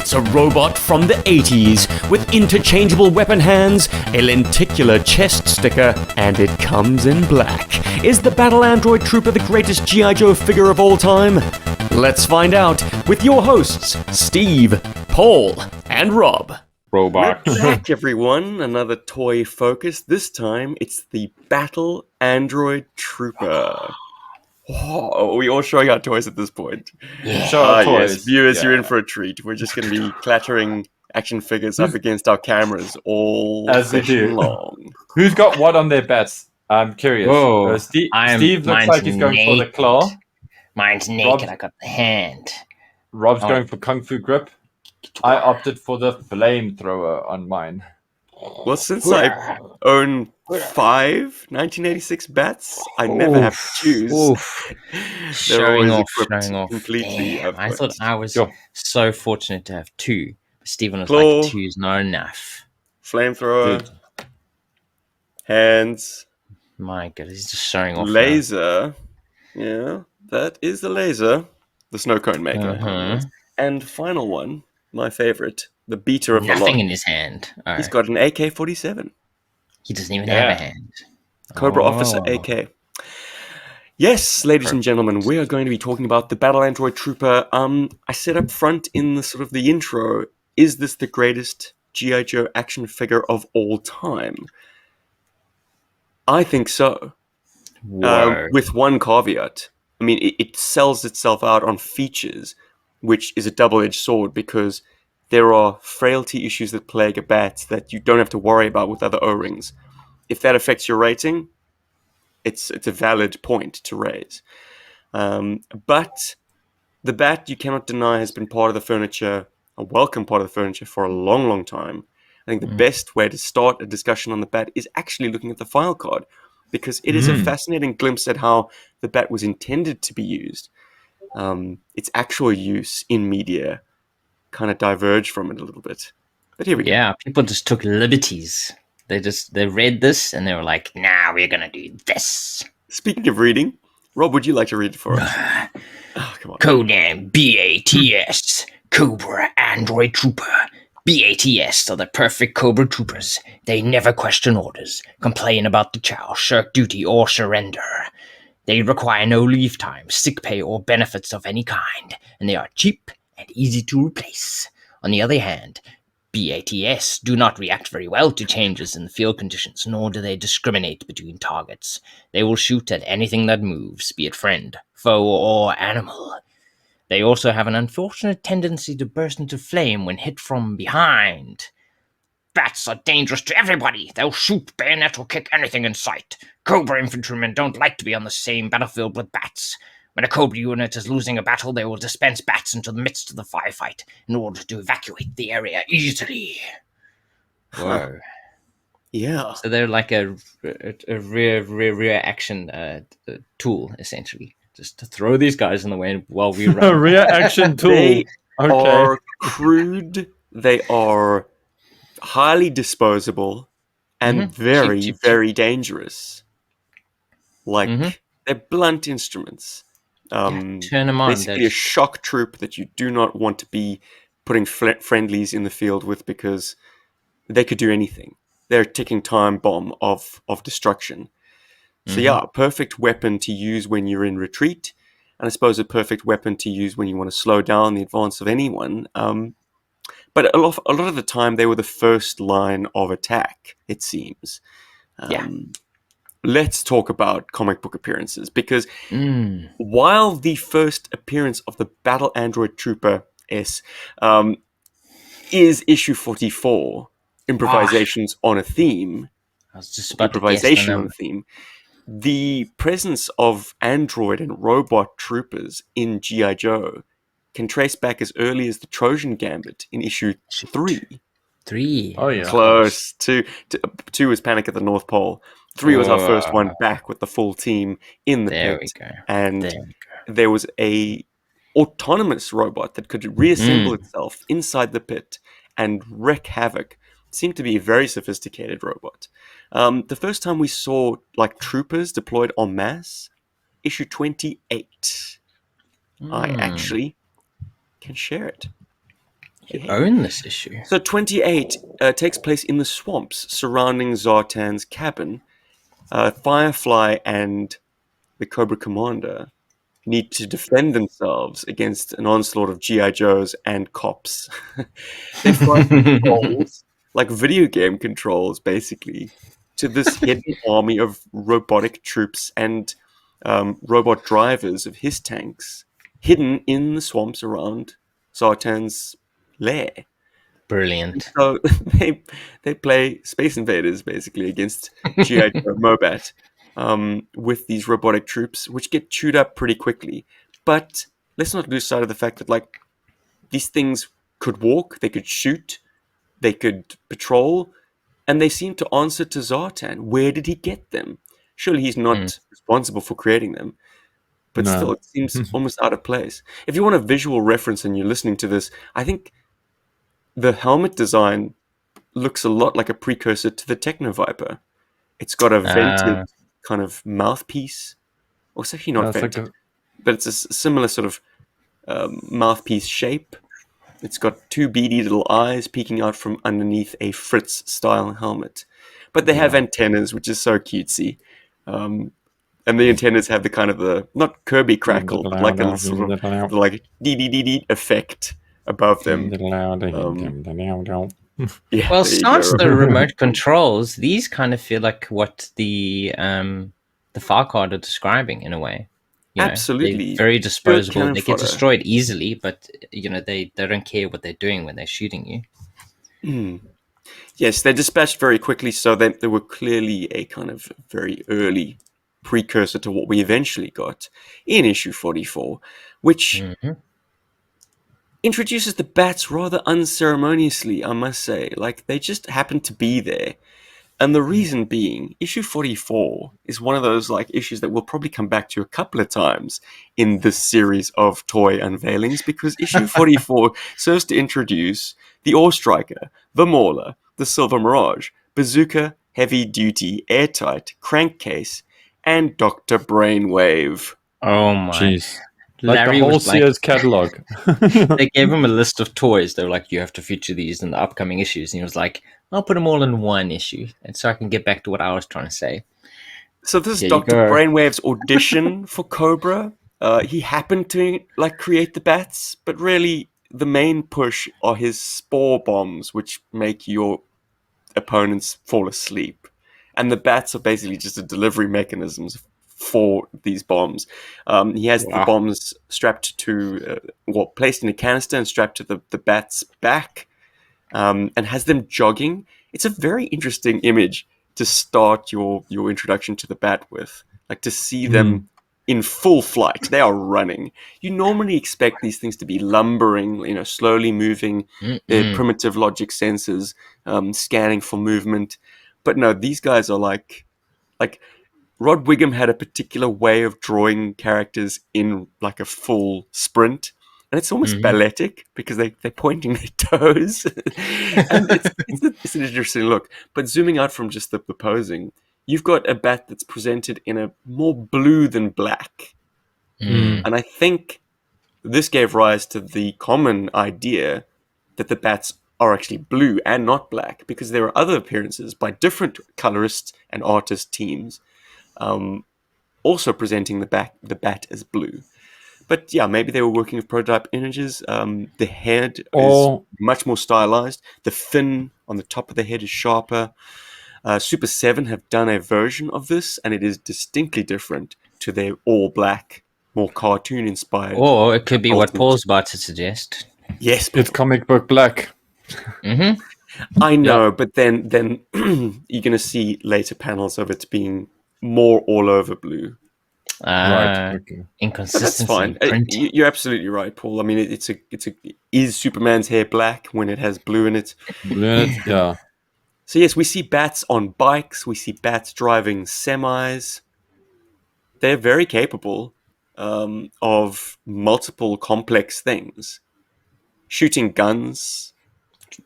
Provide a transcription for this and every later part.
It's a robot from the 80s with interchangeable weapon hands, a lenticular chest sticker, and it comes in black. Is the Battle Android Trooper the greatest GI Joe figure of all time? Let's find out with your hosts, Steve, Paul, and Rob. Robot. We're back, everyone. Another toy focus. This time, it's the Battle Android Trooper. Oh, are we all showing our toys at this point? Yeah. Show our toys. Yes, viewers, you're in for a treat. We're just going to be clattering action figures up against our cameras all session long. Who's got what on their bats? I'm curious. Whoa, Steve looks like he's going for the claw. Mine's naked. I got the hand. Rob's going for Kung Fu grip. I opted for the flamethrower on mine. Well, since I own 5 1986 bats, I never have to choose. Showing off. Completely. Damn, I thought I was so fortunate to have 2. Stephen was Claw, like, 2's not enough. Flamethrower. Hands. My God, he's just showing off. Laser. Now. Yeah, that is the laser. The snow cone maker. And final one, my favorite, the beater of the lot. Nothing in his hand. He's got an AK-47. He doesn't even have a hand. Cobra Officer AK. Yes, ladies and gentlemen, we are going to be talking about the Battle Android Trooper. I said up front in the sort of the intro, is this the greatest GI Joe action figure of all time? I think so. With one caveat. I mean, it sells itself out on features, which is a double-edged sword because there are frailty issues that plague a bat that you don't have to worry about with other O-rings. If that affects your rating, it's a valid point to raise. But the bat, you cannot deny, has been part of the furniture, a welcome part of the furniture for a long, long time. I think the best way to start a discussion on the bat is actually looking at the file card, because it is a fascinating glimpse at how the bat was intended to be used. Its actual use in media kind of diverged from it a little bit. But here we go. Yeah, people just took liberties. They read this and they were like, nah, we're going to do this. Speaking of reading, Rob, would you like to read it for us? Come on. Codename B.A.T.S. Cobra Android Trooper. B.A.T.S. are the perfect Cobra Troopers. They never question orders, complain about the chow, shirk duty, or surrender. They require no leave time, sick pay, or benefits of any kind, and they are cheap and easy to replace. On the other hand, B.A.T.S. do not react very well to changes in the field conditions, nor do they discriminate between targets. They will shoot at anything that moves, be it friend, foe, or animal. They also have an unfortunate tendency to burst into flame when hit from behind. Bats are dangerous to everybody. They'll shoot, bayonet, or kick anything in sight. Cobra infantrymen don't like to be on the same battlefield with bats. When a Cobra unit is losing a battle, they will dispense bats into the midst of the firefight in order to evacuate the area easily. Whoa. Yeah. So they're like a rear action tool, essentially. Just to throw these guys in the way while we run. A rear action tool. They are crude. They are highly disposable and very, very dangerous. Like, they're blunt instruments. Turn them on. Basically a shock troop that you do not want to be putting friendlies in the field with because they could do anything. They're a ticking time bomb of destruction. So yeah, a perfect weapon to use when you're in retreat, and I suppose a perfect weapon to use when you want to slow down the advance of anyone. But a lot of the time, they were the first line of attack, it seems. Let's talk about comic book appearances, because while the first appearance of the Battle Android Trooper S is issue 44, Improvisations on a Theme, I was just about improvisation on a theme, the presence of android and robot troopers in GI Joe can trace back as early as the Trojan Gambit in issue 3. 3. Oh yeah, close. Two was Panic at the North Pole. 3 was our first one back with the full team in the there pit. We go. And there was a autonomous robot that could reassemble itself inside the pit and wreak havoc. It seemed to be a very sophisticated robot. The first time we saw like troopers deployed en masse, issue 28. I actually can share it. You own this issue. So 28 takes place in the swamps surrounding Zartan's cabin. Firefly and the Cobra Commander need to defend themselves against an onslaught of GI Joes and cops. They fly controls, like video game controls, basically, to this hidden army of robotic troops and robot drivers of his tanks, hidden in the swamps around Zartan's lair. Brilliant. So they play Space Invaders basically against GI Joe Mobat with these robotic troops, which get chewed up pretty quickly. But let's not lose sight of the fact that like these things could walk, they could shoot, they could patrol, and they seem to answer to Zartan. Where did he get them? Surely he's not responsible for creating them. But No. still, it seems almost out of place. If you want a visual reference and you're listening to this, I think the helmet design looks a lot like a precursor to the Techno Viper. It's got a vented kind of mouthpiece. Well, it's actually not That's like vented, but it's a similar sort of mouthpiece shape. It's got two beady little eyes peeking out from underneath a Fritz-style helmet. But they have antennas, which is so cutesy. And the antennas have the kind of the, not Kirby crackle, but like a sort of like dee-dee-dee-dee effect above them. Yeah, Well, there you sans go. the remote controls, these kind of feel like what the Farcard are describing in a way. You know, Absolutely. they're very disposable. cannon They get fodder. destroyed easily, but you know they don't care what they're doing when they're shooting you. Yes, they're dispatched very quickly, so they were clearly a kind of very early precursor to what we eventually got in issue 44, which introduces the bats rather unceremoniously, I must say. Like, they just happen to be there. And the reason being, issue 44 is one of those like issues that we'll probably come back to a couple of times in this series of toy unveilings, because issue 44 serves to introduce the Ore Striker, the Mauler, the Silver Mirage, Bazooka, Heavy Duty, Airtight, Crankcase, and Dr. Brainwave. Oh my! Jeez. Like Larry the whole was like, Sears catalog. they gave him a list of toys. They were like, "You have to feature these in the upcoming issues," and he was like, "I'll put them all in one issue," and so I can get back to what I was trying to say. So this is There you Dr. go. Brainwave's audition for Cobra. He happened to like create the bats, but really the main push are his spore bombs, which make your opponents fall asleep. And the bats are basically just a delivery mechanisms for these bombs. He has the Wow. bombs strapped to, placed in a canister and strapped to the bat's back, and has them jogging. It's a very interesting image to start your introduction to the bat with. Like, to see them in full flight. They are running. You normally expect these things to be lumbering, you know, slowly moving, their primitive logic sensors, scanning for movement. But no, these guys are like Rod Wiggum had a particular way of drawing characters in like a full sprint. And it's almost balletic because they're pointing their toes. And it's an interesting look. But zooming out from just the posing, you've got a bat that's presented in a more blue than black. And I think this gave rise to the common idea that the bats are actually blue and not black, because there are other appearances by different colorists and artist teams also presenting the bat as blue. But yeah, maybe they were working with prototype images. The head is much more stylized. The fin on the top of the head is sharper. Super 7 have done a version of this, and it is distinctly different to their all-black, more cartoon-inspired. Or it could be what Ultimate. Paul's about to suggest. Yes, It's comic book black. I know, but then you're going to see later panels of it being more all over blue. Right. Okay. But that's Inconsistency. fine. in printing. You're absolutely right, Paul. I mean, is Superman's hair black when it has blue in it? Yeah. So yes, we see bats on bikes. We see bats driving semis. They're very capable of multiple complex things. Shooting guns,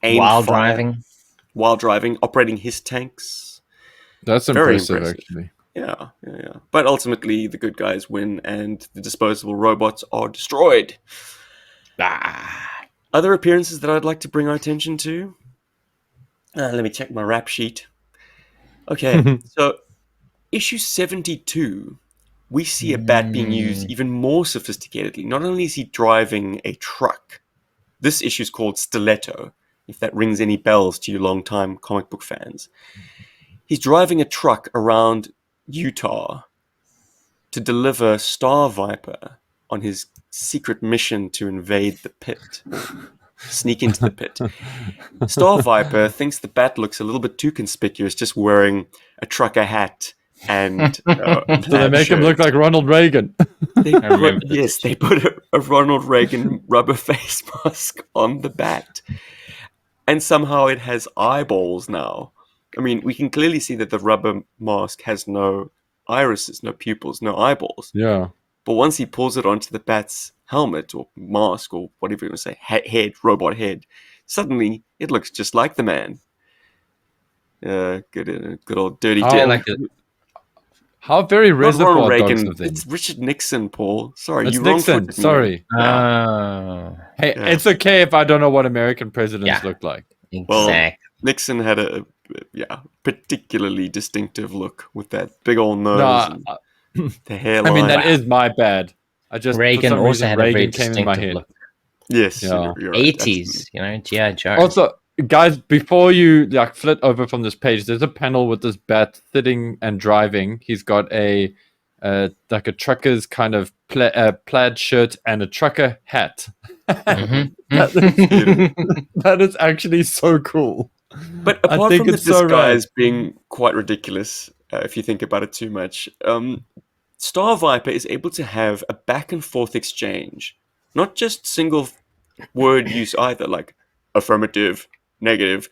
aim While fire, driving. while driving, operating his tanks. That's Very impressive, impressive. actually. Yeah. But ultimately, the good guys win, and the disposable robots are destroyed. Ah. Other appearances that I'd like to bring our attention to. Let me check my rap sheet. Okay, so issue 72, we see a bat being used even more sophisticatedly. Not only is he driving a truck, this issue is called Stiletto, if that rings any bells to you long-time comic book fans. He's driving a truck around Utah to deliver Star Viper on his secret mission to invade the pit, sneak into the pit. Star Viper thinks the bat looks a little bit too conspicuous, just wearing a trucker hat and So they make him look like Ronald Reagan. they put a Ronald Reagan rubber face mask on the bat, and somehow it has eyeballs now. I mean, we can clearly see that the rubber mask has no irises, no pupils, no eyeballs. Yeah. But once he pulls it onto the bat's helmet or mask or whatever you want to say, robot head, suddenly it looks just like the man. Good old dirty Oh, Dick. like How very Not reservoir Ronald dogs Reagan. of them. It's Richard Nixon, Paul. Sorry, It's you Nixon. wrong-footed me. Sorry. Hey, Yeah. it's okay if I don't know what American presidents Yeah. look like. Well, exactly. Nixon had a particularly distinctive look with that big old nose No, and the hairline. I mean that is my bad. I just Reagan for some also reason, had a very Reagan came in my distinctive head. look. Yes, Yeah. you're right, 80s, GI Joe. Also, guys, before you flit over from this page, there's a panel with this bat sitting and driving. He's got a like a trucker's kind of plaid shirt and a trucker hat. Mhm. That is actually so cool. But I apart think from the it's so disguise rad. being quite ridiculous, if you think about it too much, Star Viper is able to have a back and forth exchange, not just single word use either, like affirmative, negative.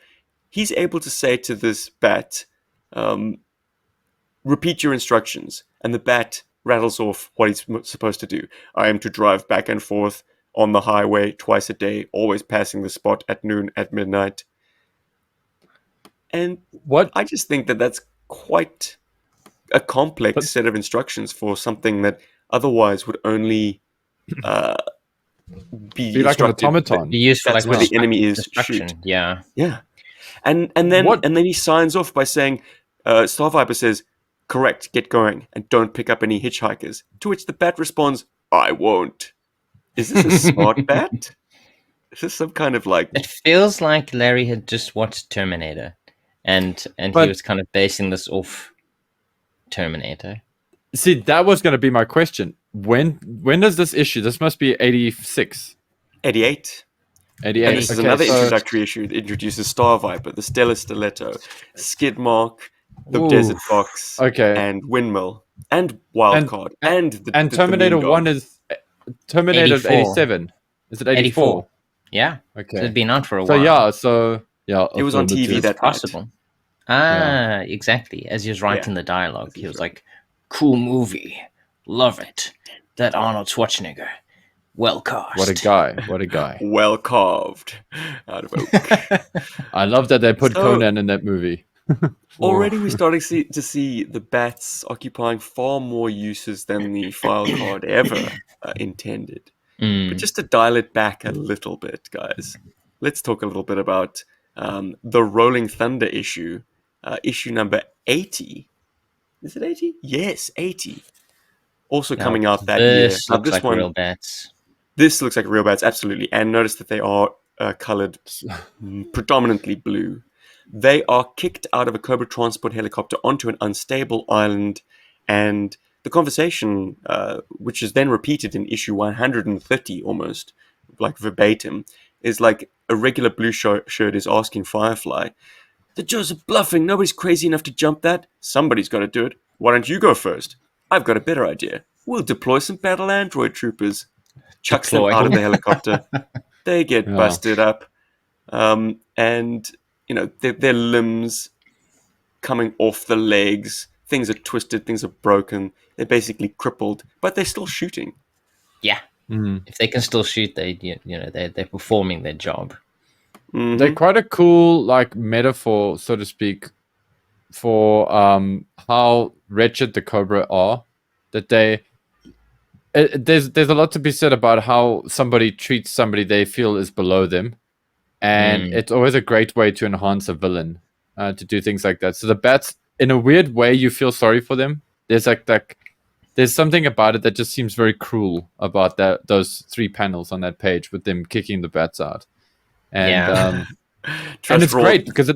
He's able to say to this bat, repeat your instructions, and the bat rattles off what he's supposed to do. I am to drive back and forth on the highway twice a day, always passing the spot at noon, at midnight. And What? I just think that that's quite a complex set of instructions for something that otherwise would only be Be like an instructed automaton. Be used for that's like where the enemy is. destruction. Shoot. Yeah. Yeah. And then What- he signs off by saying, Star Viper says, correct, get going, and don't pick up any hitchhikers. To which the bat responds, I won't. Is this a smart bat? Is this some kind of like... It feels like Larry had just watched Terminator, and he But- was kind of basing this off Terminator. See, that was going to be my question. When does this issue? This must be 86. 88. 88. And this is Okay, another so- introductory issue that introduces Star Viper, the Stellar Stiletto, Skidmark, the Ooh. Desert Fox, Okay. and Windmill, and Wildcard, and the Terminator the Moon 1 God. is Terminator 84. 87. Is it 84? Yeah. Okay. So it'd been out for a So while. yeah, It was on TV affirmative. that night. Possible. Exactly. As he was writing the dialogue, he was like, "Cool movie, love it. That Arnold Schwarzenegger, well cast." What a guy! What a guy! Well carved out of oak. I love that they put So- Conan in that movie. Already we're starting to see the bats occupying far more uses than the file card ever intended. Mm. But just to dial it back a little bit, guys, let's talk a little bit about the Rolling Thunder issue, issue number 80. Is it 80? Yes, 80. Also Now, coming out that year. This Now, looks like real bats. This looks like real bats, absolutely. And notice that they are colored predominantly blue. They are kicked out of a Cobra transport helicopter onto an unstable island, and the conversation, which is then repeated in issue 130 almost, like verbatim, is like a regular blue shirt is asking Firefly, the Joes are bluffing, nobody's crazy enough to jump that. Somebody's got to do it. Why don't you go first? I've got a better idea. We'll deploy some battle android troopers. Chucks them out of the helicopter. They get busted up. And, you know, their limbs coming off the legs. Things are twisted. Things are broken. They're basically crippled. But they're still shooting. Yeah. If they can still shoot, they're performing their job. Mm-hmm. They're quite a cool like metaphor, so to speak, for how wretched the Cobra are. That there's a lot to be said about how somebody treats somebody they feel is below them, and it's always a great way to enhance a villain, to do things like that. So the bats, in a weird way, you feel sorry for them. There's there's something about it that just seems very cruel about those 3 panels on that page with them kicking the bats out, and and it's great because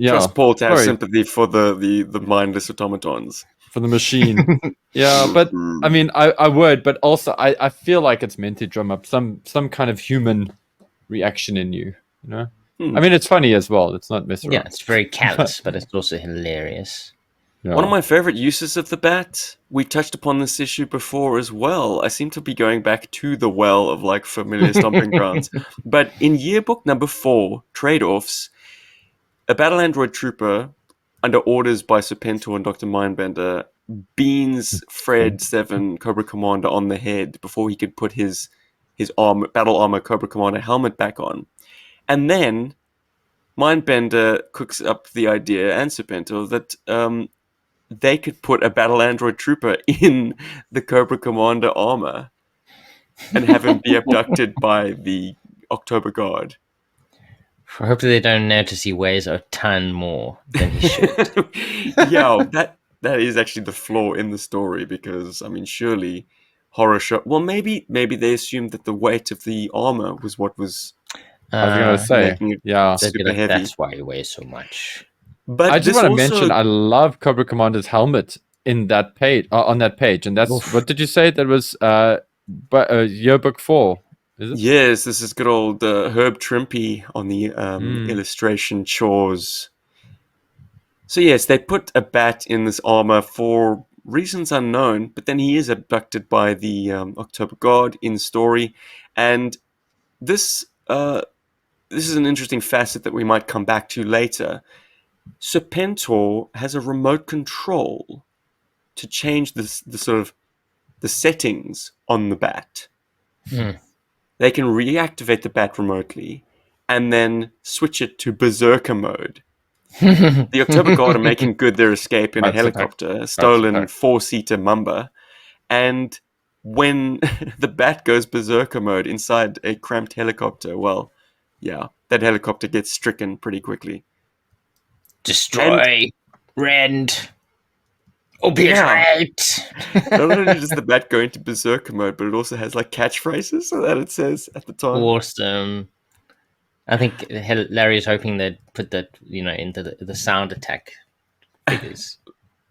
trust Paul to have sorry. sympathy for the mindless automatons. For the machine. Yeah, but I mean, I would, but also I feel like it's meant to drum up some kind of human reaction in you, you know? I mean, it's funny as well. It's not messed around. Yeah, it's very callous, but it's also hilarious. Yeah. One of my favorite uses of the bat, we touched upon this issue before as well. I seem to be going back to the well of like familiar stomping grounds. But in yearbook number 4, Trade-Offs, a battle android trooper, under orders by Serpentor and Dr. Mindbender, beans Fred 7 Cobra Commander on the head before he could put his battle armor Cobra Commander helmet back on. And then Mindbender cooks up the idea, and Serpentor, that they could put a battle android trooper in the Cobra Commander armor and have him be abducted by the October Guard. Hopefully they don't notice he weighs a ton more than he should. Yeah, that is actually the flaw in the story, because I mean, surely horror show. Well, maybe they assumed that the weight of the armor was what was. I was gonna say, making it yeah. super heavy. That's why he weighs so much. But I just want to mention, I love Cobra Commander's helmet in that page, on that page, and that's what did you say? That was yearbook 4. Is it? Yes, this is good old Herb Trimpe on the illustration chores. So yes, they put a bat in this armor for reasons unknown, but then he is abducted by the October Guard in story, and this is an interesting facet that we might come back to later. Serpentor has a remote control to change the sort of the settings on the bat. They can reactivate the bat remotely and then switch it to berserker mode. The October Guard are making good their escape in a helicopter, a stolen 4-seater Mamba, and when the bat goes berserker mode inside a cramped helicopter, well, yeah, that helicopter gets stricken pretty quickly. Destroy, rend, obliterate. Not only does the bat go into berserker mode, but it also has like catchphrases so that it says at the time. Awesome. I think Larry is hoping they'd put that, into the sound attack figures.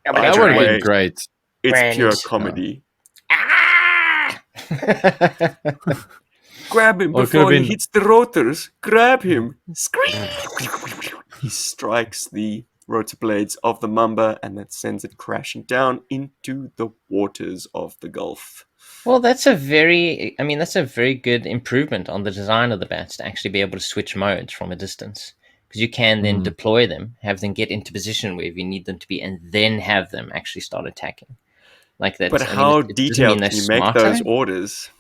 That would have been great. It's pure comedy. Ah! Grab him before he hits the rotors. Grab him. Scream! He strikes the rotor blades of the Mamba, and that sends it crashing down into the waters of the Gulf. Well, that's a very good improvement on the design of the bats to actually be able to switch modes from a distance. Because you can then deploy them, have them get into position wherever you need them to be, and then have them actually start attacking. Like that. But how detailed can you make those orders?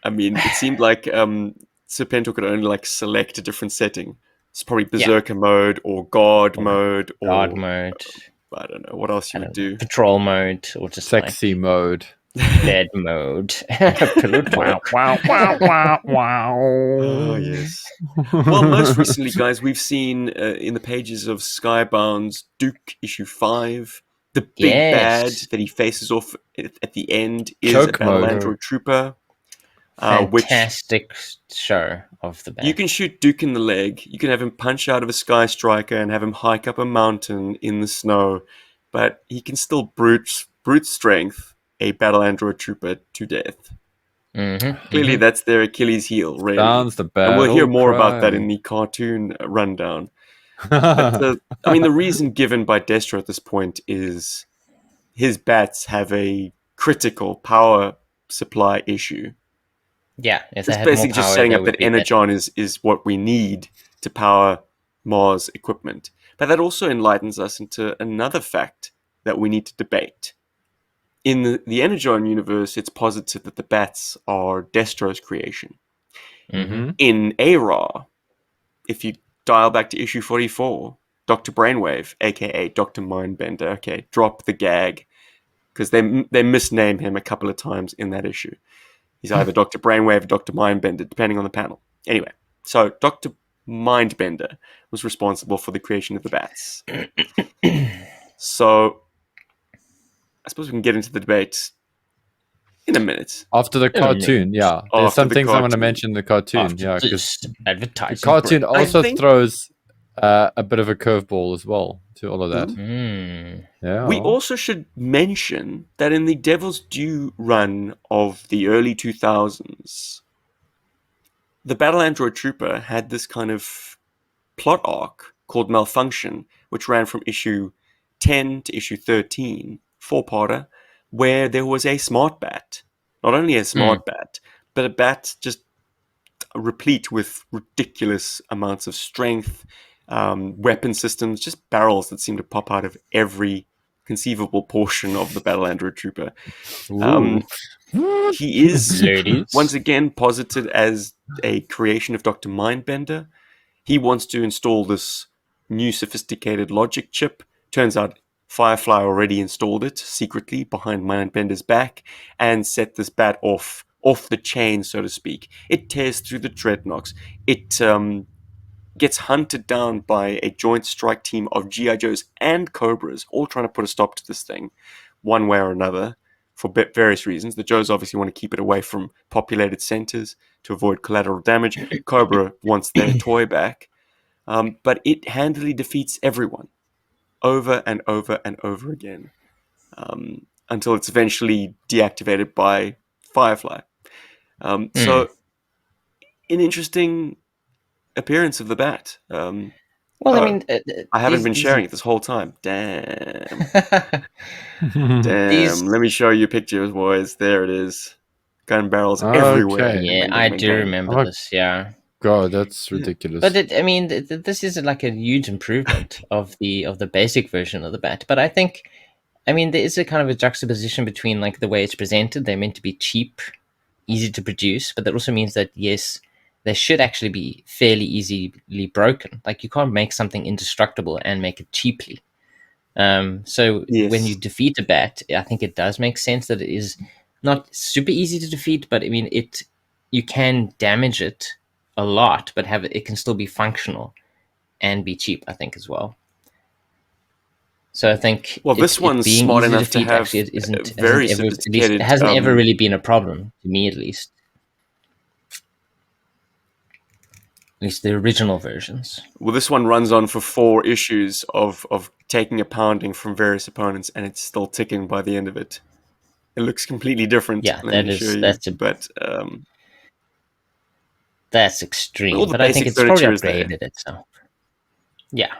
I mean, it seemed like Serpentor could only like select a different setting. It's probably berserker mode or guard mode or guard mode. I don't know what else you would do. Patrol mode or just sexy mode. Bed mode. Wow, wow, wow, wow, wow. Oh, yes. Well, most recently, guys, we've seen in the pages of Skybound's Duke issue 5, the big bad that he faces off at the end is a battle android trooper. Fantastic show of the bad. You can shoot Duke in the leg. You can have him punch out of a Sky Striker and have him hike up a mountain in the snow, but he can still brute strength a battle android trooper to death. Clearly, that's their Achilles heel, really. Sounds the battle and we'll hear more cry. about that in the cartoon rundown. But I mean, the reason given by Destro at this point is his bats have a critical power supply issue. Yeah, it's basically just setting up that Energon is what we need to power Mars equipment. But that also enlightens us into another fact that we need to debate. In the Energon universe, it's posited that the bats are Destro's creation. In ARA, if you dial back to issue 44, Dr. Brainwave, aka Dr. Mindbender, okay, drop the gag, because they misname him a couple of times in that issue. He's either Dr. Brainwave or Dr. Mindbender, depending on the panel. Anyway, so Dr. Mindbender was responsible for the creation of the bats. So I suppose we can get into the debate in a minute. After the cartoon, yeah. There's After some the things I want to cartoon. mention in the cartoon, After yeah, because this the advertising cartoon break. also think- throws a bit of a curveball as well to all of that. Mm. Yeah. We also should mention that in the Devil's Due run of the early 2000s, the Battle Android Trooper had this kind of plot arc called Malfunction, which ran from issue 10 to issue 13, four-parter, where there was a smart bat. Not only a smart bat, but a bat just replete with ridiculous amounts of strength, weapon systems, just barrels that seem to pop out of every conceivable portion of the Battle Android Trooper. He is Ladies. once again posited as a creation of Dr. Mindbender. He wants to install this new sophisticated logic chip. Turns out Firefly already installed it secretly behind Mindbender's back and set this bat off the chain, so to speak. It tears through the dreadnoks. It gets hunted down by a joint strike team of GI Joes and Cobras, all trying to put a stop to this thing, one way or another, for various reasons. The Joes obviously want to keep it away from populated centers to avoid collateral damage. Cobra wants their toy back. But it handily defeats everyone over and over and over again until it's eventually deactivated by Firefly. So, an interesting appearance of the bat. Well, I mean, I haven't been sharing it this whole time. Damn. Damn. Let me show you pictures, boys. There it is. Gun barrels everywhere. Okay. Yeah, I do remember this. Yeah, God, that's ridiculous. but this is like a huge improvement of the basic version of the bat. But I think, I mean, there is a kind of a juxtaposition between like the way it's presented. They're meant to be cheap, easy to produce, but that also means that yes, they should actually be fairly easily broken. Like you can't make something indestructible and make it cheaply. So Yes. when you defeat a bat, I think it does make sense that it is not super easy to defeat, but I mean you can damage it a lot, but it can still be functional and be cheap, I think, as well. So I think this one's being smart easy enough to defeat have actually isn't very hasn't ever, at least, sophisticated, it hasn't ever really been a problem to me, at least. At least the original versions. Well, this one runs on for 4 issues of taking a pounding from various opponents, and it's still ticking by the end of it. It looks completely different. Yeah, that's extreme. All the But I think basic it's probably furniture is there. upgraded itself. Yeah.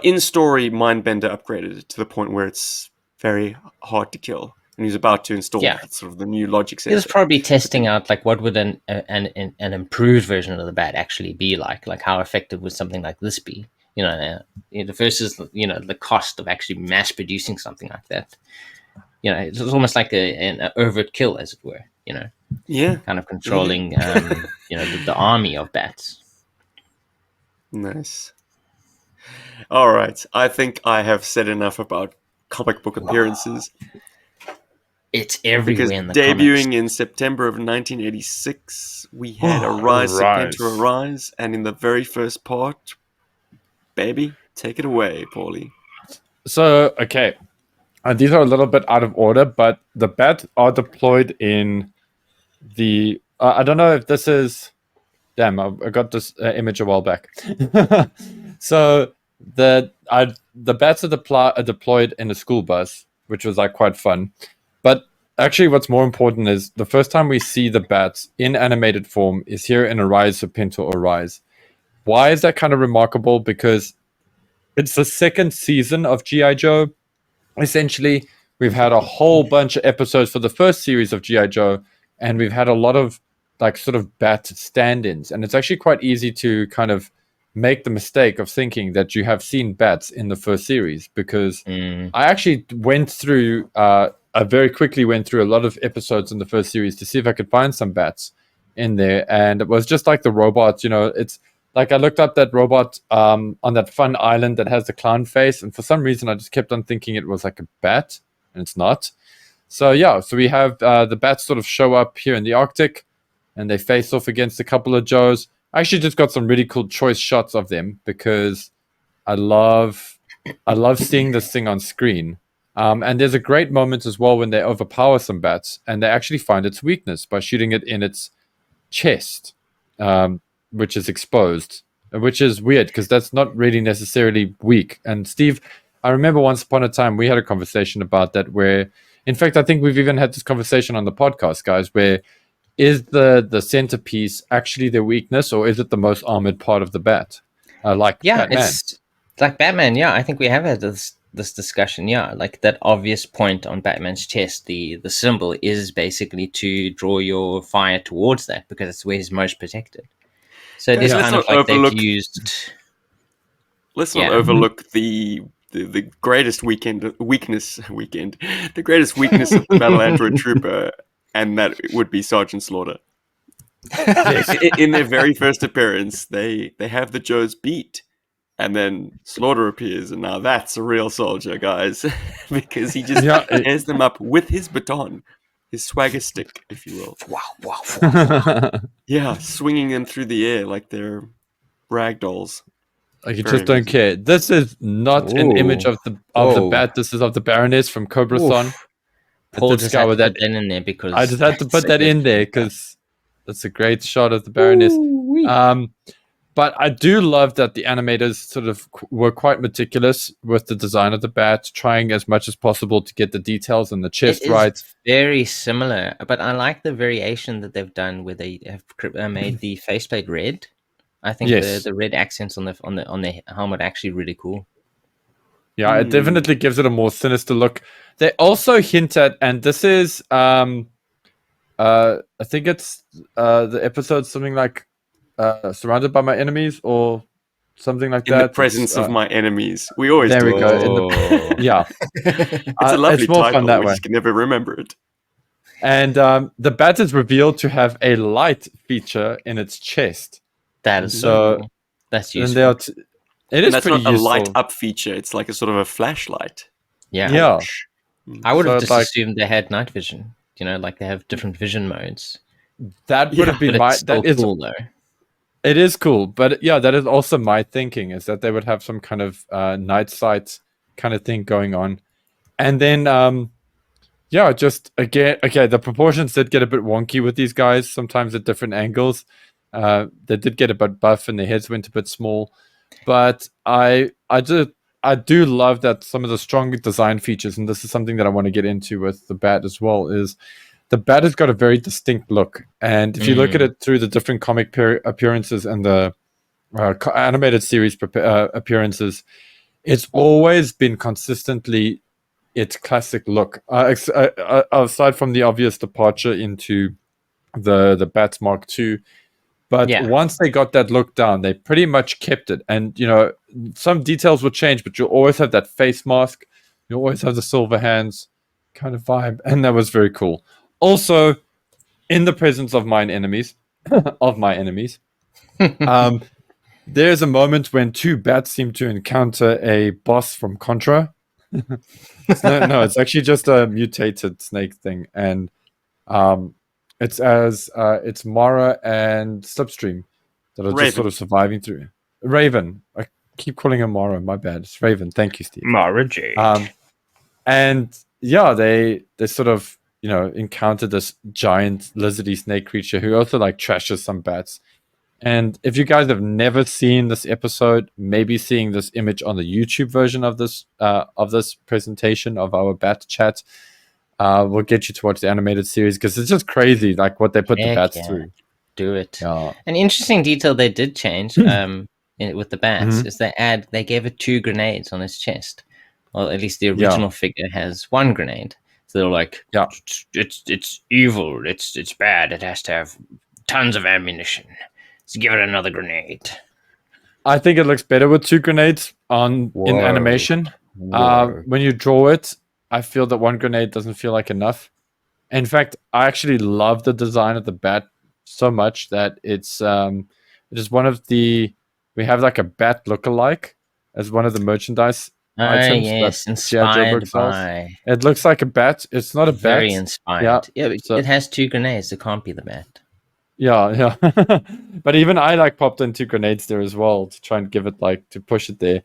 In story, Mindbender upgraded it to the point where it's very hard to kill, and he's about to install sort of the new logic He was sensor. probably testing out like what would an improved version of the bat actually be like how effective would something like this be? Versus the cost of actually mass producing something like that. It's almost like an overt kill, as it were. Yeah, kind of controlling the army of bats. nice. All right, I think I have said enough about comic book appearances. It's everywhere Because in the debuting comics. in September of 1986, we had Arise, Serpentor Arise, and in the very first part, baby, take it away, Paulie. So, okay. These are a little bit out of order, but the bats are deployed in the... I don't know if this is... Damn, I got this image a while back. So, the bats are deployed in a school bus, which was like quite fun. But actually, what's more important is the first time we see the bats in animated form is here in Arise, Serpentor Arise. Why is that kind of remarkable? Because it's the second season of GI Joe. Essentially, we've had a whole bunch of episodes for the first series of GI Joe, and we've had a lot of like sort of bat stand-ins, and it's actually quite easy to kind of make the mistake of thinking that you have seen bats in the first series, because I actually I very quickly went through a lot of episodes in the first series to see if I could find some bats in there, and it was just like the robots, it's like I looked up that robot on that fun island that has the clown face, and for some reason I just kept on thinking it was like a bat, and it's not. So yeah, so we have the bats sort of show up here in the Arctic, and they face off against a couple of Joes. I actually just got some really cool choice shots of them because I love seeing this thing on screen. And there's a great moment as well when they overpower some bats, and they actually find its weakness by shooting it in its chest, which is exposed, which is weird because that's not really necessarily weak. And Steve, I remember once upon a time we had a conversation about that where, in fact, I think we've even had this conversation on the podcast, guys, where is the centerpiece actually the weakness, or is it the most armored part of the bat? Like Batman. It's like Batman. Yeah, I think we have had this discussion. Yeah, like that obvious point on Batman's chest, the symbol is basically to draw your fire towards that because it's where he's most protected. So it is Let's kind of not like overlook- they've used. Let's Yeah. not overlook the greatest weakness the greatest weakness of the Battle Android Trooper, and that would be Sergeant Slaughter. In their very first appearance, they have the Joes beat, and then Slaughter appears, and now that's a real soldier, guys, because he just tears them up with his baton, his swagger stick, if you will. Wow. Yeah, swinging them through the air like they're ragdolls. Like you Very just don't amazing. care. This is not an image of the Whoa. bat. This is of the Baroness from Cobra-Thon. Oof. Paul did just had scour to that. put that in there because I just had to put that in there because that's a great shot of the Baroness. But I do love that the animators sort of were quite meticulous with the design of the bat, trying as much as possible to get the details and the chest It is right. very similar, but I like the variation that they've done where they have made the faceplate red. I think Yes. the red accents on the helmet are actually really cool. Yeah, it definitely gives it a more sinister look. They also hint at, and this is, I think it's the episode something like "Surrounded by My Enemies" or something like In that. the presence of my enemies. We always There do we it. go. Yeah, It's a lovely more title. fun that We way. just can never remember it. And the bat is revealed to have a light feature in its chest. That is So- so cool. That's And useful. it And is that's pretty not a useful. light up feature. It's like a sort of a flashlight. Yeah. Yeah. I would have So just like- assumed they had night vision. You know, like they have different vision modes. That would have But been my. it's still That is cool though. It is cool, but yeah, that is also my thinking, is that they would have some kind of night sight kind of thing going on. And then, just again, okay, the proportions did get a bit wonky with these guys, sometimes at different angles. They did get a bit buff and their heads went a bit small. But I do love that some of the strong design features, and this is something that I want to get into with the bat as well, is the bat has got a very distinct look. And if you look at it through the different comic appearances and the animated series appearances, it's always been consistently its classic look. Aside from the obvious departure into the Bats Mark II. But Yeah. once they got that look down, they pretty much kept it. And, some details will change, but you'll always have that face mask. You'll always have the silver hands kind of vibe. And that was very cool. Also, in the presence of mine enemies, there's a moment when two bats seem to encounter a boss from Contra. It's actually just a mutated snake thing. And it's Mara and Slipstream that are just Raven. sort of surviving through. Raven. I keep calling him Mara. My bad. It's Raven. Thank you, Steve. Mara Jade. And yeah, they sort of encounter this giant lizardy snake creature who also like trashes some bats. And if you guys have never seen this episode, maybe seeing this image on the YouTube version of this presentation of our bat chat will get you to watch the animated series, because it's just crazy like what they put the Heck bats yeah. through. Do it. Yeah. An interesting detail they did change with the bats is they gave it 2 grenades on its chest. Well, at least the original figure has 1 grenade. So they're like, it's evil, it's bad, it has to have tons of ammunition. Let's give it another grenade. I think it looks better with 2 grenades in animation. When you draw it, I feel that 1 grenade doesn't feel like enough. In fact, I actually love the design of the bat so much that it is one of the we have like a bat lookalike as one of the merchandise items Yes, that GI Joburg inspired sells. by. It looks like a bat. It's not a Very bat. inspired. Yeah, So, it has 2 grenades. It can't be the bat. yeah. But even I like popped in 2 grenades there as well to try and give it like to push it there.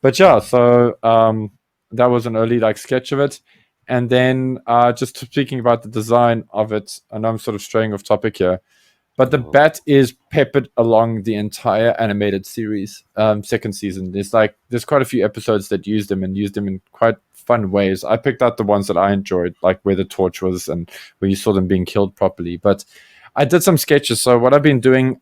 But yeah, so that was an early like sketch of it. And then just speaking about the design of it, I know I'm sort of straying off topic here, but the bat is peppered along the entire animated series, second season. There's quite a few episodes that use them in quite fun ways. I picked out the ones that I enjoyed, like where the torch was and where you saw them being killed properly. But I did some sketches. So what I've been doing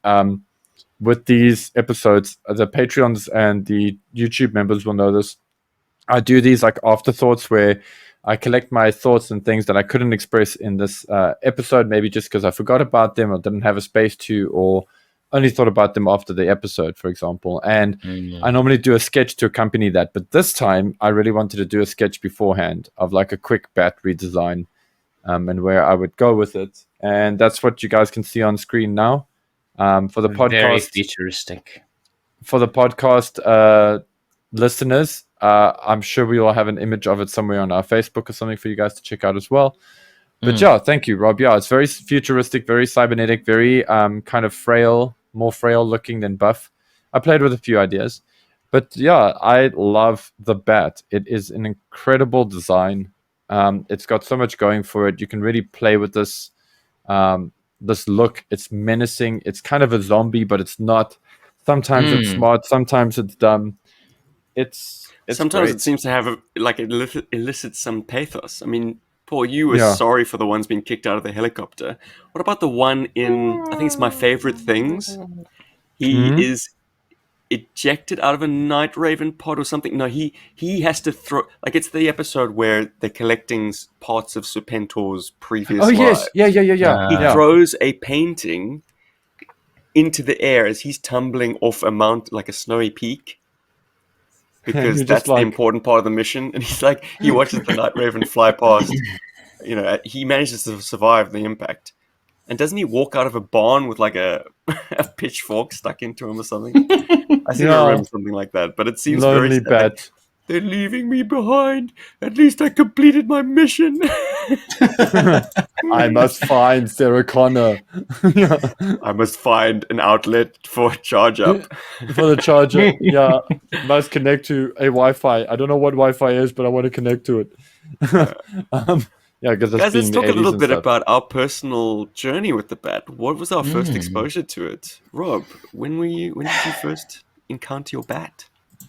with these episodes, the Patreons and the YouTube members will know this. I do these like afterthoughts where I collect my thoughts and things that I couldn't express in this episode, maybe just because I forgot about them or didn't have a space to, or only thought about them after the episode, for example. And I normally do a sketch to accompany that. But this time, I really wanted to do a sketch beforehand of like a quick bat redesign and where I would go with it. And that's what you guys can see on screen now. For the podcast, Very futuristic. For the podcast listeners, I'm sure we will have an image of it somewhere on our Facebook or something for you guys to check out as well. But yeah, thank you, Rob. Yeah, it's very futuristic, very cybernetic, very kind of frail, more frail looking than buff. I played with a few ideas. But yeah, I love the bat. It is an incredible design. It's got so much going for it. You can really play with this this look. It's menacing. It's kind of a zombie, but it's not. Sometimes it's smart. Sometimes it's dumb. It's sometimes great. it seems to have it elicits some pathos. I mean, Paul, you were sorry for the ones being kicked out of the helicopter. What about the one in, I think it's My Favorite Things? He is ejected out of a night raven pod or something. No, he has to throw, like, it's the episode where they're collecting parts of Serpentor's previous Oh yes, lives. yeah. He throws a painting into the air as he's tumbling off a mount, like a snowy peak, because You're that's just like- the important part of the mission. And he's like, he watches the night raven fly past. You know, he manages to survive the impact. And doesn't he walk out of a barn with like a pitchfork stuck into him or something? I seem to remember something like that, but it seems Lonely very sad. bat. They're leaving me behind. At least I completed my mission. I must find Sarah Connor. I must find an outlet for charge up. For the charger. Yeah. Must connect to a Wi-Fi. I don't know what Wi-Fi is, but I want to connect to it. Yeah, because Guys, let's talk a little bit about our personal journey with the bat. What was our first exposure to it? Rob, when did you first encounter your bat?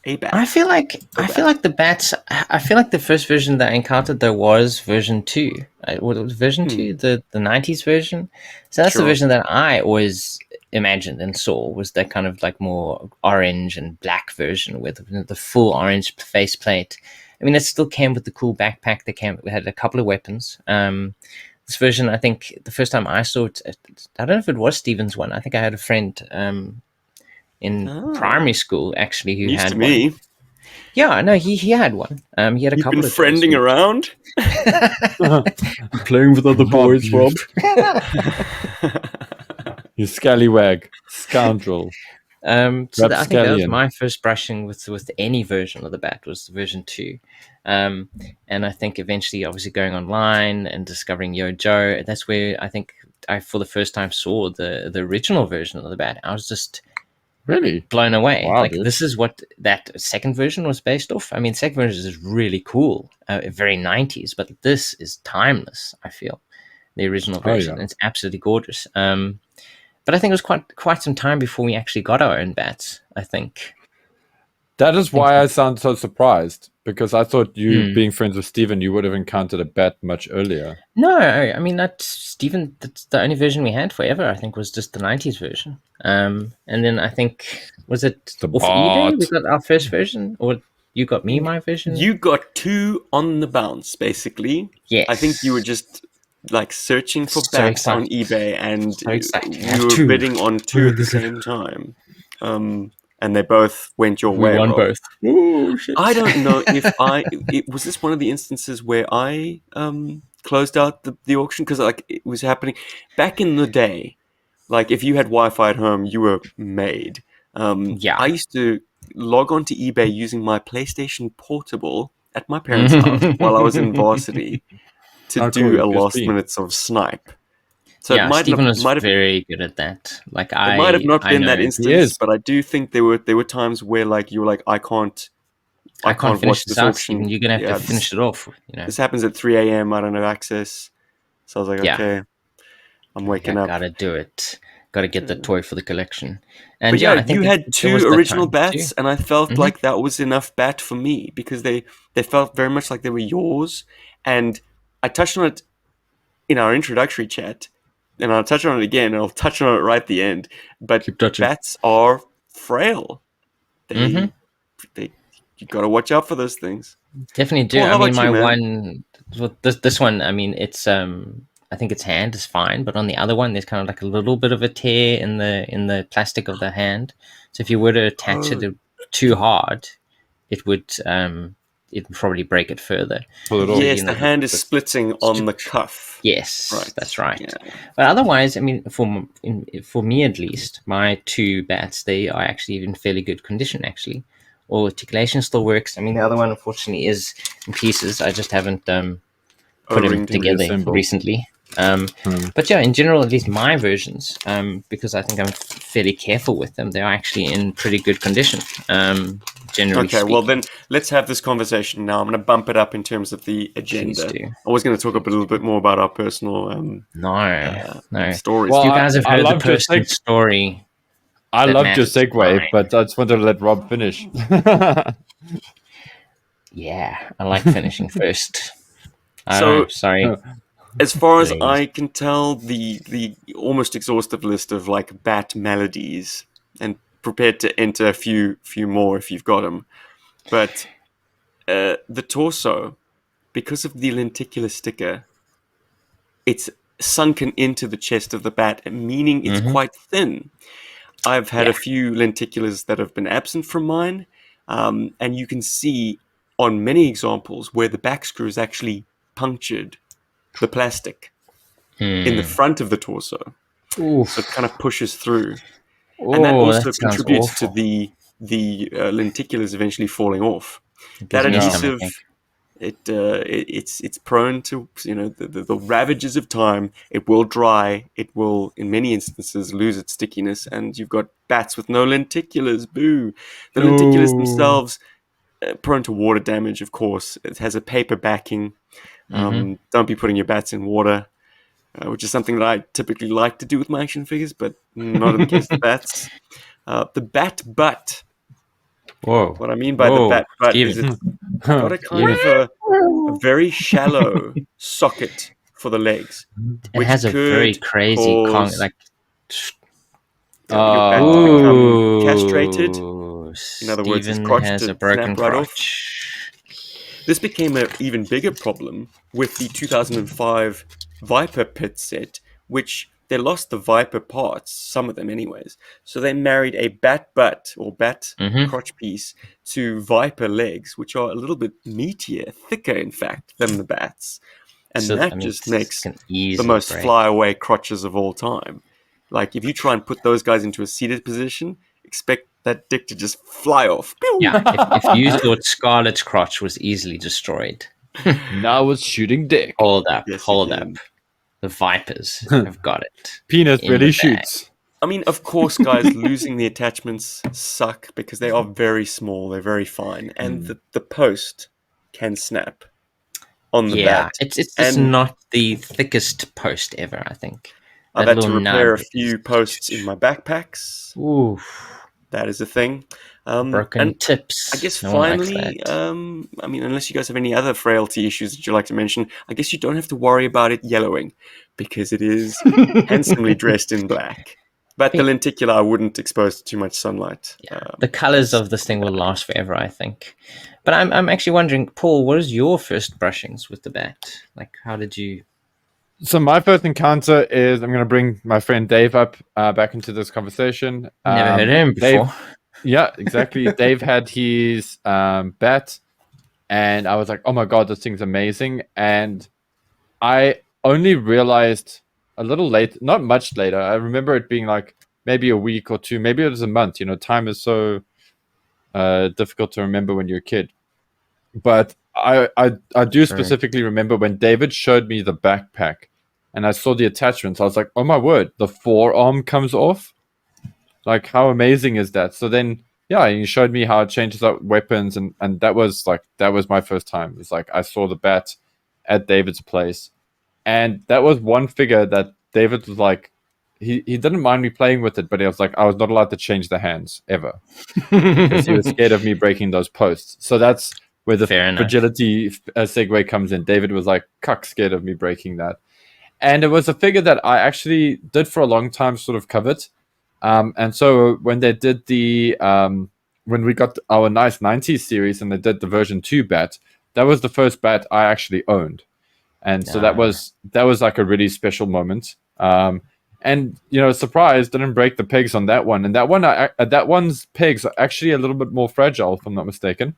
A bat. I feel like the bats. I feel like the first version that I encountered there was version 2. What was version 2? The 90s version. So that's the version that I always imagined and saw, was that kind of like more orange and black version with the full orange faceplate. I mean, it still came with the cool backpack. We had a couple of weapons. This version, I think, the first time I saw it, I don't know if it was Steven's one. I think I had a friend in primary school actually who had me. one. Yeah, no, he had one. He had a couple of friending around. Playing with other boys, Rob. You scallywag, scoundrel. I think that was my first brushing with any version of the bat, was version 2. And I think eventually, obviously, going online and discovering Yo Joe, that's where I think I, for the first time, saw the original version of the bat. I was just really blown away. Wow, like, dude. this is what that second version was based off. I mean, second version is really cool, very 90s, but this is timeless, I feel. The original version. It's absolutely gorgeous. But I think it was quite some time before we actually got our own bats, I think. That is why I sound so surprised, because I thought you, being friends with Steven, you would have encountered a bat much earlier. No, I mean, that's the only version we had forever, I think, was just the 90s version. And then I think, was it off eBay we got our first version? Or you got me my version? You got 2 on the bounce, basically. Yes. I think you were just like searching for So bats on excited. eBay, and So excited. you were bidding on 2 at the same time. And they both went your way. We won Rob. both. Ooh, shit. I don't know if was this one of the instances where I closed out the auction, because like it was happening back in the day. Like if you had Wi-Fi at home, you were made. Yeah. I used to log on to eBay using my PlayStation Portable at my parents' house while I was in varsity to Oh, cool, do a your last PSP. minute sort of snipe. So Yeah, Stephen was might have very good at that. Like it might have not I been that know He instance, is. but I do think there were times where like you were like, I can't I can't finish watch this this out, Stephen. auction. You're gonna have to Yeah, finish it off. this happens at 3 a.m. I don't have access. So I was like, Yeah. okay, I'm waking I up. gotta do it. Gotta get the toy for the collection. And But yeah, yeah, I think you had there was two that original time too. bats, and I felt Mhm. like that was enough bat for me because they felt very much like they were yours. And I touched on it in our introductory chat, and I'll touch on it again, and I'll touch on it right at the end. But Keep touching. bats are frail. Mhm. They you got to watch out for those things. Definitely do. Paul, I how mean, about you, my man? one, well, this one. I mean, it's I think its hand is fine, but on the other one, there's kind of like a little bit of a tear in the plastic of the hand. So if you were to attach Oh. it too hard, it would probably break it further. Pull it off. Yes, You the know, hand is splitting on the cuff. Yes, Right. that's right. Yeah. But otherwise, I mean, for me at least, my two bats, they are actually in fairly good condition. Actually, all articulation still works. I mean, the other one unfortunately is in pieces. I just haven't put him O-ringed him. together Reassembled. Hmm. recently. But yeah, in general, at least my versions, because I think I'm fairly careful with them, they're actually in pretty good condition. Generally Okay, speaking. well then let's have this conversation now. I'm going to bump it up in terms of the agenda. do. I was going to talk a little bit more about our personal No. stories. Well, You guys have I heard the loved your person's story. I That loved your matters to segue, mine. but I just wanted to let Rob finish. Yeah, I like finishing first. So- Sorry. As far as Please. I can tell, the almost exhaustive list of like bat melodies, and prepared to enter a few more if you've got them. But the torso, because of the lenticular sticker, it's sunken into the chest of the bat, meaning it's quite thin. I've had a few lenticulars that have been absent from mine, and you can see on many examples where the back screws actually punctured the plastic in the front of the torso. Oof. So it kind of pushes through. And that Oh, also that sounds contributes to awful. the lenticulars eventually falling off. It That gives me a adhesive, stomachache. it's prone to the ravages of time. It will dry. It will, in many instances, lose its stickiness. And you've got bats with no lenticulars. Boo! The lenticulars themselves, prone to water damage. Of course, it has a paper backing. Don't be putting your bats in water. Which is something that I typically like to do with my action figures, but not in the case of the bats. The bat butt. Whoa. What I mean by the bat butt Steven. is it's got a kind of a very shallow socket for the legs. It has a very could crazy cause like. your bat to become Ooh, castrated. In other words, his Steven crotch has to a broken snap right off. crotch. This became an even bigger problem with the 2005 Viper pit set, which they lost the Viper parts, some of them anyways. So they married a bat butt or bat crotch piece to Viper legs, which are a little bit meatier, thicker in fact, than the bats. And So, that I mean, just it makes can the easily most break. flyaway crotches of all time. Like if you try and put those guys into a seated position, expect that dick to just fly off. Pew! Yeah, if you thought Scarlet's crotch was easily destroyed, Now it's shooting dick. hold up. Yes, you The can. Vipers have got it. Penis in really the bag. shoots. I mean, of course, guys, losing the attachments suck because they are very small, they're very fine, and the post can snap on the Yeah, bat. it's just And not the thickest post ever, I think. I've That had to little repair a nub few is- posts in my backpacks. Oof. That is a thing. Broken And tips. I guess No one likes finally, that. I mean, unless you guys have any other frailty issues that you'd like to mention, I guess you don't have to worry about it yellowing because it is handsomely dressed in black. But the lenticular I wouldn't expose to too much sunlight. The colors of this thing will last forever, I think. But I'm actually wondering, Paul, what is your first brushings with the bat? Like, how did you? So my first encounter is I'm going to bring my friend Dave up back into this conversation. Never heard of him Dave, before. yeah, exactly. Dave had his bat, and I was like, "Oh my god, this thing's amazing!" And I only realized a little late, not much later. I remember it being like maybe a week or two, maybe it was a month. Time is so difficult to remember when you're a kid. But I do specifically remember when David showed me the backpack and I saw the attachments. I was like, oh my word, the forearm comes off. Like, how amazing is that? So then, yeah, he showed me how it changes up weapons, and that was my first time. It's like I saw the bat at David's place, and that was one figure that David was like, he didn't mind me playing with it, but he was like, I was not allowed to change the hands ever because he was scared of me breaking those posts. So that's where the fragility segue comes in. David was like, cuck, scared of me breaking that. And it was a figure that I actually did for a long time sort of covet. And so when they did when we got our nice 90s series and they did the version 2 bat, that was the first bat I actually owned. And so that was like a really special moment. And surprise, didn't break the pegs on that one. And that one's pegs are actually a little bit more fragile, if I'm not mistaken.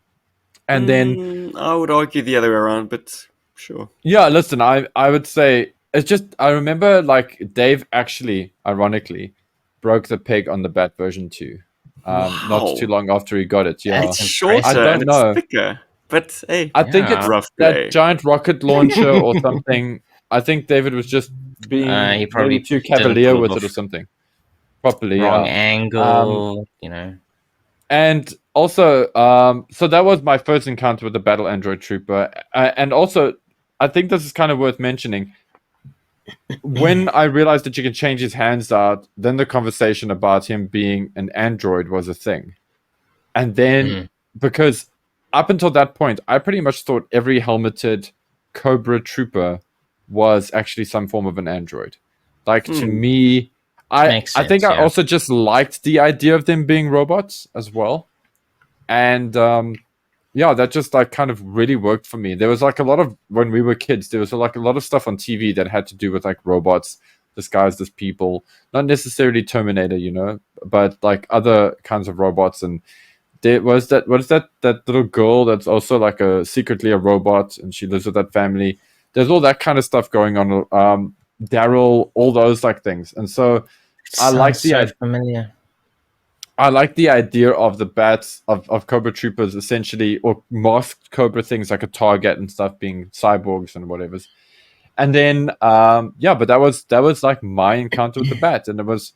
And then I would argue the other way around, but sure. Yeah, listen, I would say it's just I remember like Dave actually, ironically, broke the peg on the Bat version 2. Not too long after he got it. Yeah, it's shorter I don't and know. it's thicker, but hey, I think it's rough that play. giant rocket launcher or something. I think David was just being he probably maybe too didn't cavalier pull it with it or off. something. Properly, Wrong yeah. angle, And also, so that was my first encounter with the Battle Android Trooper. And also, I think this is kind of worth mentioning. When I realized that you can change his hands out, then the conversation about him being an android was a thing. And then, because up until that point, I pretty much thought every helmeted Cobra Trooper was actually some form of an android. Like, to me, I think I also just liked the idea of them being robots as well. And yeah, that just like kind of really worked for me. There was like a lot of, when we were kids, there was like a lot of stuff on TV that had to do with like robots disguised as people, not necessarily Terminator, but like other kinds of robots. And there was that, what is that little girl that's also like secretly a robot and she lives with that family. There's all that kind of stuff going on. Daryl, all those like things. And so I like the idea. Familiar. I like the idea of the bats of Cobra Troopers essentially, or masked Cobra things like a target and stuff being cyborgs and whatever. And then but that was like my encounter with the bat, and it was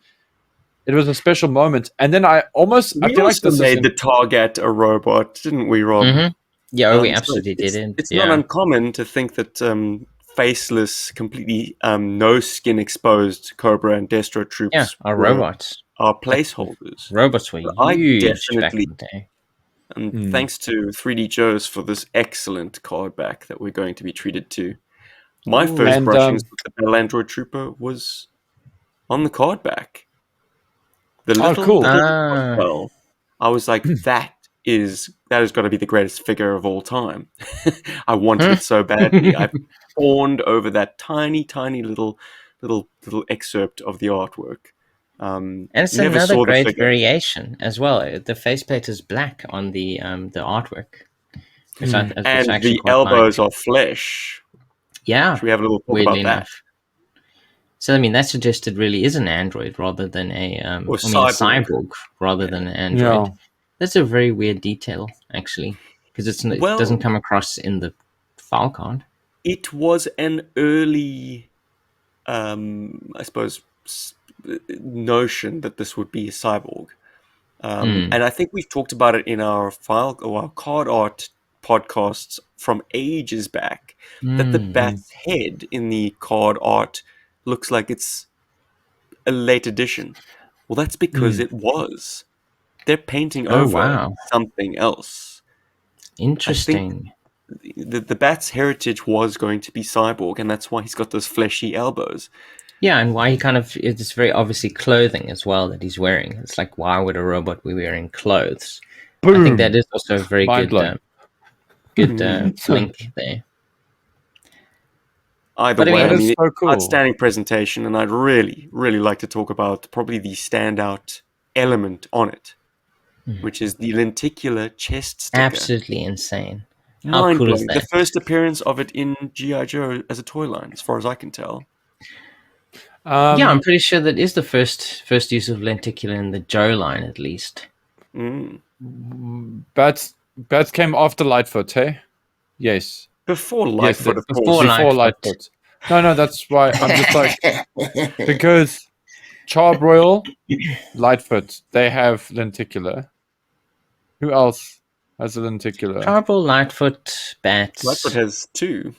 a special moment. And then I feel like this made the target a robot, didn't we, Rob? Mm-hmm. Yeah, we absolutely did. It's not uncommon to think that faceless, completely no skin exposed Cobra and Destro troops are robots. Are placeholders. Robots were huge back in the day. And thanks to 3D Joe's for this excellent card back that we're going to be treated to. My first brushings with the Battle Android Trooper was on the card back. The little well, I was like, that has got to be the greatest figure of all time. I wanted it so badly. I fawned over that tiny little excerpt of the artwork. And it's another great variation as well. The faceplate is black on the artwork, which and the elbows are flesh. Yeah, should we have a little talk about that? So I mean, that suggested really is an android rather than a cyborg rather than an android. Yeah. That's a very weird detail, actually, because it doesn't come across in the file card. It was an early, I suppose, notion that this would be a cyborg, and I think we've talked about it in our file or our card art podcasts from ages back, that the bat's head in the card art looks like it's a late edition. Well, that's because it was. They're painting over something else. Interesting. The bat's heritage was going to be cyborg, and that's why he's got those fleshy elbows. Yeah, and why it's very obviously clothing as well that he's wearing. It's like, why would a robot be wearing clothes? Boom. I think that is also a very good link there. Either way, I mean, so cool. Outstanding presentation, and I'd really, really like to talk about probably the standout element on it, which is the lenticular chest sticker. Absolutely insane. How cool is that? The first appearance of it in GI Joe as a toy line, as far as I can tell. Yeah, I'm pretty sure that is the first use of lenticular in the Joe line, at least. Bats came after Lightfoot, hey? Yes. Before Yes, Lightfoot, of course. before before Lightfoot. Lightfoot. No, that's why I'm just like, because Charbroil, Lightfoot, they have lenticular. Who else has a lenticular? Charbel, Lightfoot, Bats. Lightfoot has 2.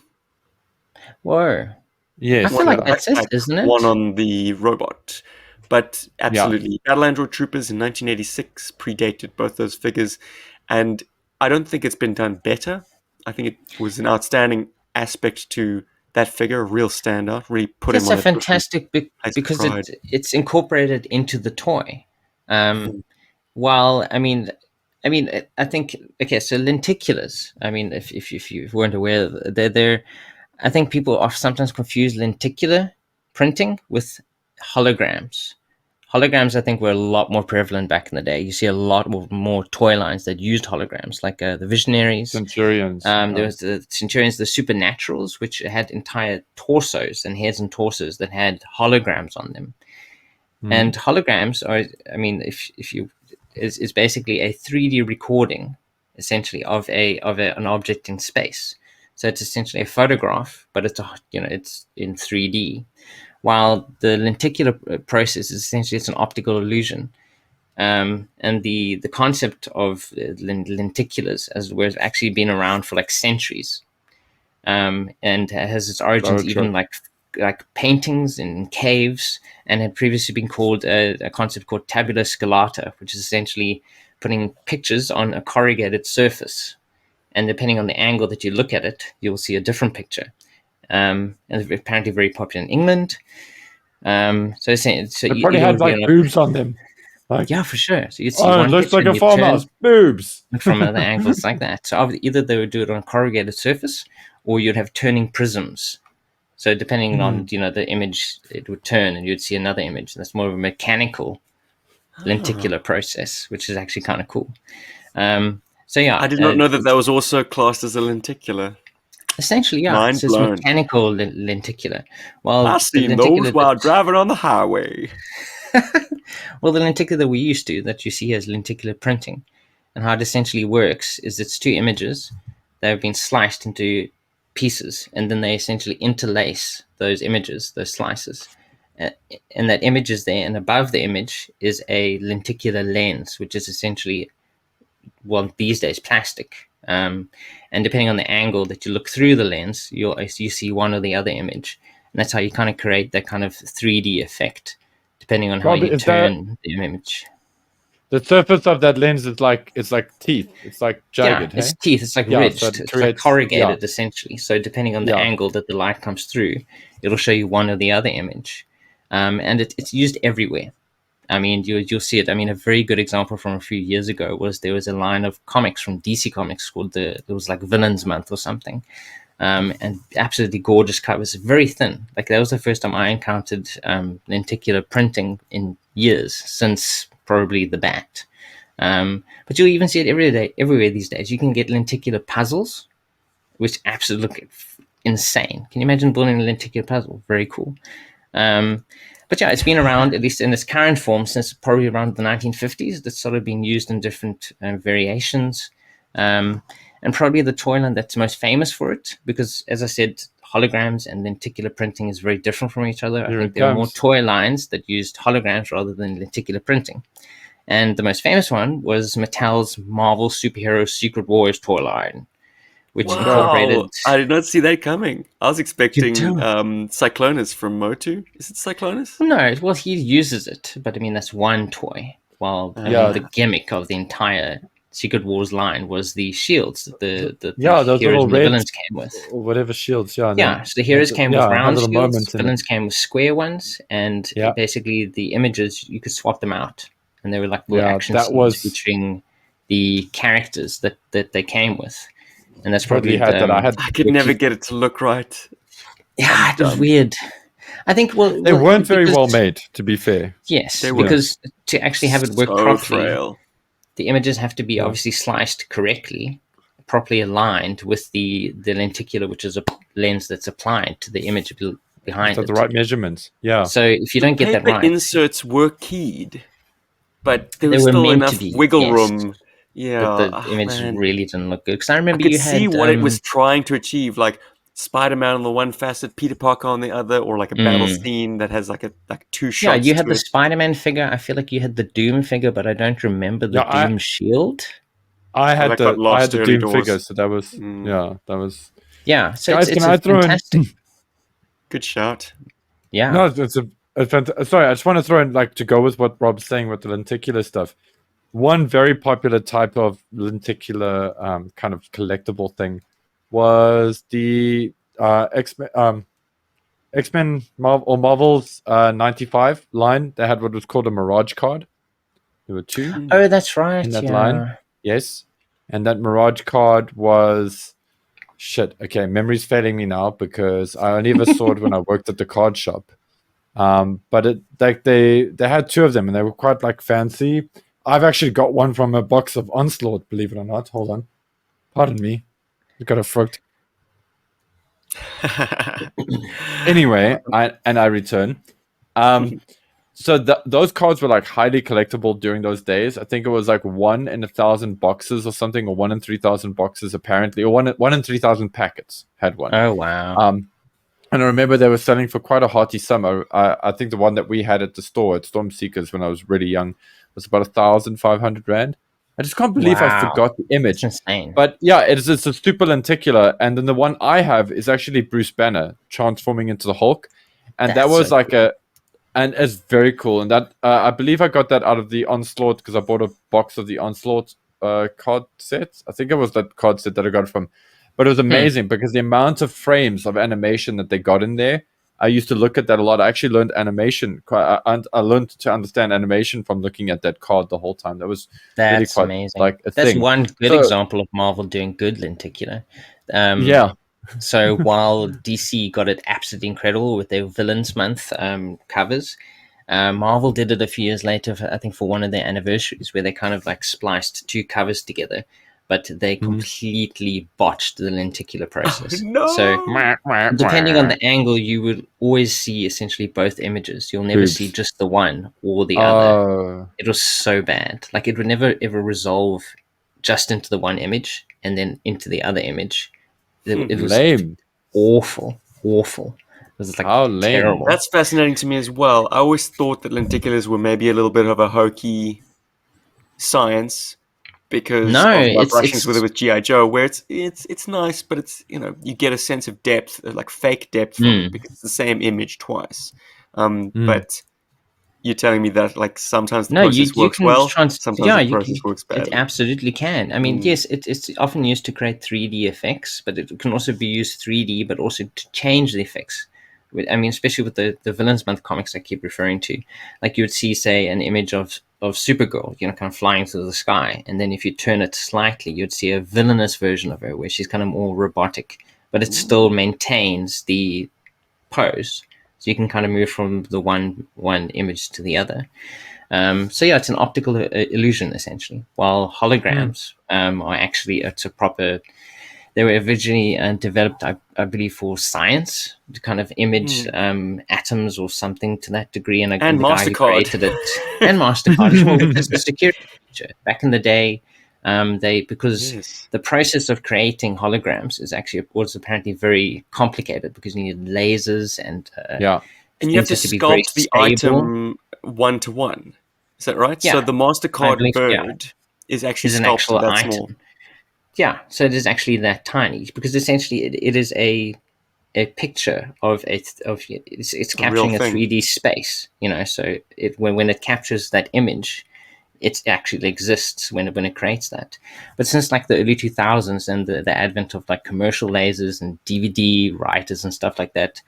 Whoa. Yes. I feel like on that's it, isn't it? One on the robot. But absolutely, Battle Android Troopers in 1986 predated both those figures, and I don't think it's been done better. I think it was an outstanding aspect to that figure, a real standout. Really put It's him on a a different fantastic place of because pride. it's incorporated into the toy. While I mean, I think okay. So lenticulars. I mean, if you weren't aware, they're I think people are sometimes confuse lenticular printing with holograms. Holograms, I think, were a lot more prevalent back in the day. You see a lot more toy lines that used holograms, like the Visionaries. Centurions. There was the Centurions, the Supernaturals, which had entire torsos and heads and torsos that had holograms on them. And holograms are, I mean, if you is basically a 3D recording, essentially, of an object in space. So it's essentially a photograph, but it's in 3D. While the lenticular process is essentially it's an optical illusion. And the concept of lenticulars as where it's actually been around for like centuries, and has its origins even like paintings in caves, and had previously been called a concept called tabula scalata, which is essentially putting pictures on a corrugated surface, and depending on the angle that you look at it, you'll see a different picture. And it's apparently very popular in England. So They probably had like boobs on them. Like, yeah, for sure. So you'd see it one looks picture like and a farmhouse. Boobs. from other angles like that. So either they would do it on a corrugated surface, or you'd have turning prisms. So depending on the image, it would turn, and you'd see another image. And that's more of a mechanical lenticular process, which is actually kind of cool. So yeah, I did not know that was also classed as a lenticular. Essentially, yeah. Mind So it's blown. mechanical lenticular. Well, I've seen those while driving on the highway. Well, the lenticular that we used to, that you see as lenticular printing, and how it essentially works is it's 2 images that have been sliced into pieces, and then they essentially interlace those images, those slices. And that image is there, and above the image is a lenticular lens, which is essentially, well, these days, plastic. And depending on the angle that you look through the lens, you see one or the other image. And that's how you kind of create that kind of 3D effect, depending on how you turn the image. The surface of that lens is like teeth. It's like jagged. Yeah, it's teeth. It's like ridged. So it's like corrugated, essentially. So depending on the angle that the light comes through, it'll show you one or the other image. And it's used everywhere. I mean, you'll see it. I mean, a very good example from a few years ago was there was a line of comics from DC Comics called it was like Villains Month or something. And absolutely gorgeous covers, very thin. Like that was the first time I encountered lenticular printing in years, since probably the B.A.T. But you'll even see it everywhere these days. You can get lenticular puzzles, which absolutely look insane. Can you imagine building a lenticular puzzle? Very cool. But yeah, it's been around, at least in its current form, since probably around the 1950s. That's sort of been used in different variations. And probably the toy line that's most famous for it, because as I said, holograms and lenticular printing is very different from each other. I think there are more toy lines that used holograms rather than lenticular printing. And the most famous one was Mattel's Marvel Superhero Secret Wars toy line, which incorporated... I did not see that coming. I was expecting Cyclonus from Motu. Is it Cyclonus? No, well, he uses it, but I mean, that's one toy. While the gimmick of the entire Secret Wars line was the shields that the heroes and the villains came with. Or whatever shields, so the heroes came with round shields, villains came with square ones, and basically the images, you could swap them out. And they were like little action scenes featuring the characters that they came with. And that's probably I could never get it to look right. Yeah, it was weird. I think they weren't very well made, to be fair. Yes, because to actually have it work properly, the images have to be obviously sliced correctly, properly aligned with the lenticular, which is a lens that's applied to the image behind Got it. the right measurements. Yeah. So if you don't get that Paper right, inserts were keyed, but there they was were still meant to enough be, wiggle yes, room. Yeah, but the oh, image man. really didn't look good. Because I I remember could you see had what it was trying to achieve, like Spider-Man on the one facet, Peter Parker on the other, or like a battle scene that has like two yeah, shots you had to the it. Spider-Man figure. I feel like you had the Doom figure, but I don't remember the Yeah, Doom shield. I That got had lost the early Doom doors. figure, so that was Mm. Yeah, so Guys, it's can a I throw in? fantastic. Good shot. Yeah. No, sorry, I just want to throw in, like, to go with what Rob's saying with the lenticular stuff. One very popular type of lenticular kind of collectible thing was the X-Men Marvel's 95 line. They had what was called a Mirage card. There were two Oh, that's in right. that line. Yeah. Yes. And that Mirage card was shit. Okay, memory's failing me now because I only ever saw it when I worked at the card shop. But they had two of them and they were quite like fancy. I've actually got one from a box of Onslaught, believe it or not. Hold on. Pardon me. I got a fruit. Anyway, I return. So those cards were like highly collectible during those days. I think it was like 1 in 1,000 boxes or something, or 1 in 3,000 boxes apparently, or one in 3,000 packets had one. Oh, wow. And I remember they were selling for quite a hearty sum. I think the one that we had at the store at Storm Seekers when I was really young was about 1,500 rand. I just can't believe I Wow. forgot the image. That's insane. But yeah, it's a super lenticular, and then the one I have is actually Bruce Banner transforming into the Hulk, and that That's was so like and it's very cool. And that I believe I got that out of the Onslaught because I bought a box of the Onslaught card set. I think it was that card set that I got from. But it was amazing because the amount of frames of animation that they got in there. I used to look at that a lot. I actually learned animation. I learned to understand animation from looking at that card the whole time. That was really That's quite amazing. like a That's thing. one good So, example of Marvel doing good lenticular. yeah. So while DC got it absolutely incredible with their Villains Month covers, Marvel did it a few years later, I think for one of their anniversaries, where they kind of like spliced two covers together, but they completely botched the lenticular process. no. So depending on the angle, you would always see essentially both images. You'll never see just the one or the other. It was so bad. Like it would never ever resolve just into the one image and then into the other image. It was lame. awful. It was like How lame. terrible. That's fascinating to me as well. I always thought that lenticulars were maybe a little bit of a hokey science because No, of my it's brushings with it with GI Joe, where it's nice, but it's you get a sense of depth, like fake depth from it because it's the same image twice. But you're telling me that like sometimes the process works can well, sometimes the process works it badly. absolutely can. I mean, yes, it's often used to create 3D effects, but it can also be used 3D, but also to change the effects. I mean, especially with the Villains Month comics I keep referring to, like you would see, say, an image of Supergirl, kind of flying through the sky, and then if you turn it slightly, you'd see a villainous version of her where she's kind of more robotic, but it still maintains the pose. So you can kind of move from the one image to the other. So yeah, it's an optical illusion essentially. While holograms are actually they were originally developed, I believe, for science to kind of image atoms or something to that degree. And the guy who created it and Mastercard, well, just a security feature back in the day. Because the process of creating holograms was apparently very complicated because you need lasers and and you have to sculpt the item 1-to-1. Is that right? Yeah, so the Mastercard bird is actually sculpted that item. small. Yeah, so it is actually that tiny because essentially it is a picture of it's capturing a 3D space. So when it captures that image, it actually exists when it creates that. But since like the early 2000s and the advent of like commercial lasers and DVD writers and stuff like that,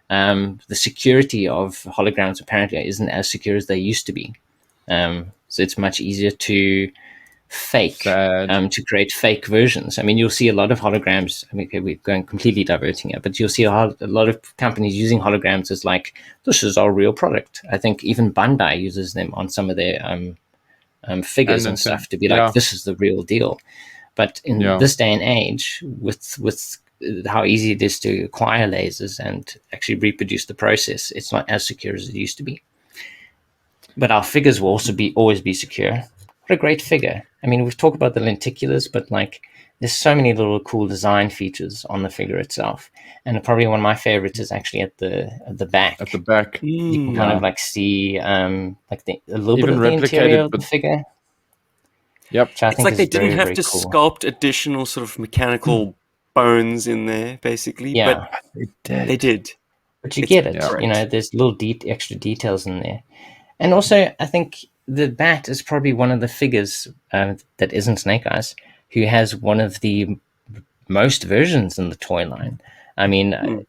the security of holograms apparently isn't as secure as they used to be. So it's much easier to to create fake versions. I mean, you'll see a lot of holograms. I mean, okay, we're going completely diverting here, but you'll see a lot of companies using holograms as like, this is our real product. I think even Bandai uses them on some of their figures and stuff to be like, this is the real deal. But in this day and age, with how easy it is to acquire lasers and actually reproduce the process. It's not as secure as it used to be. But our figures will also always be secure. What a great figure! I mean, we've talked about the lenticulars, but like, there's so many little cool design features on the figure itself. And probably one of my favorites is actually at the back. At the back, You can kind of like see like a little bit Even of the interior replicated, of the but- figure. Yep. Which I It's think like is they didn't very, have very to cool. sculpt additional sort of mechanical bones in there, basically. Yeah. But they did. But you It's get it. Yeah. You know, there's little extra details in there. And also, I think the Bat is probably one of the figures that isn't Snake Eyes who has one of the most versions in the toy line. I mean,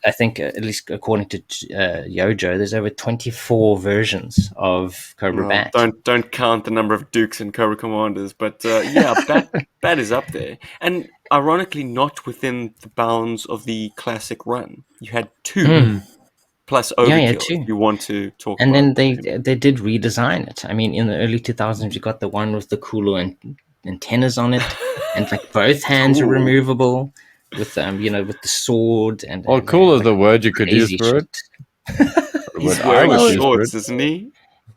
I think, at least according to Yojo, there's over 24 versions of Cobra Well, Bat. don't count the number of Dukes and Cobra Commanders, but yeah, Bat is up there, and ironically, not within the bounds of the classic run. You had two plus Overkill. two. If you want to talk And about then they did redesign it. I mean, in the early 2000s, you got the one with the cooler antennas on it, and like both hands are Cool. removable with with the sword and. Well, and, cool is like, the word you could use crazy for it. shit. He's What I wearing would use for shorts, it. isn't he?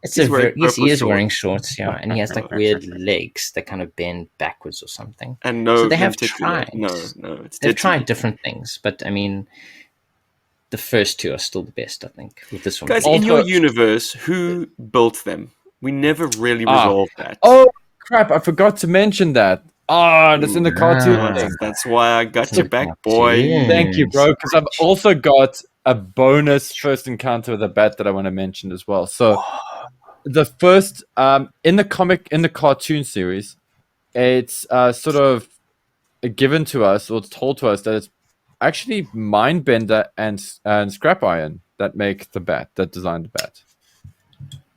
It's He's wearing yes, he purple is wearing shorts. shorts, yeah, and he has like weird legs that kind of bend backwards or something. And no So they have lenticular. tried. No, it's They've dead to tried me. different things, but I mean, the first two are still the best, I think. With this one, Guys, Also- in your universe, who built them? We never really Ah. resolved that. Oh crap! I forgot to mention that. Ah, that's in the cartoon Ah. thing. That's why I got It's your a back, boy. cartoon. Thank you, bro. Because I've also got a bonus first encounter with a bat that I want to mention as well. So the first in the cartoon series, it's sort of given to us or it's told to us that it's actually Mindbender and Scrap Iron that make the bat, that designed the bat,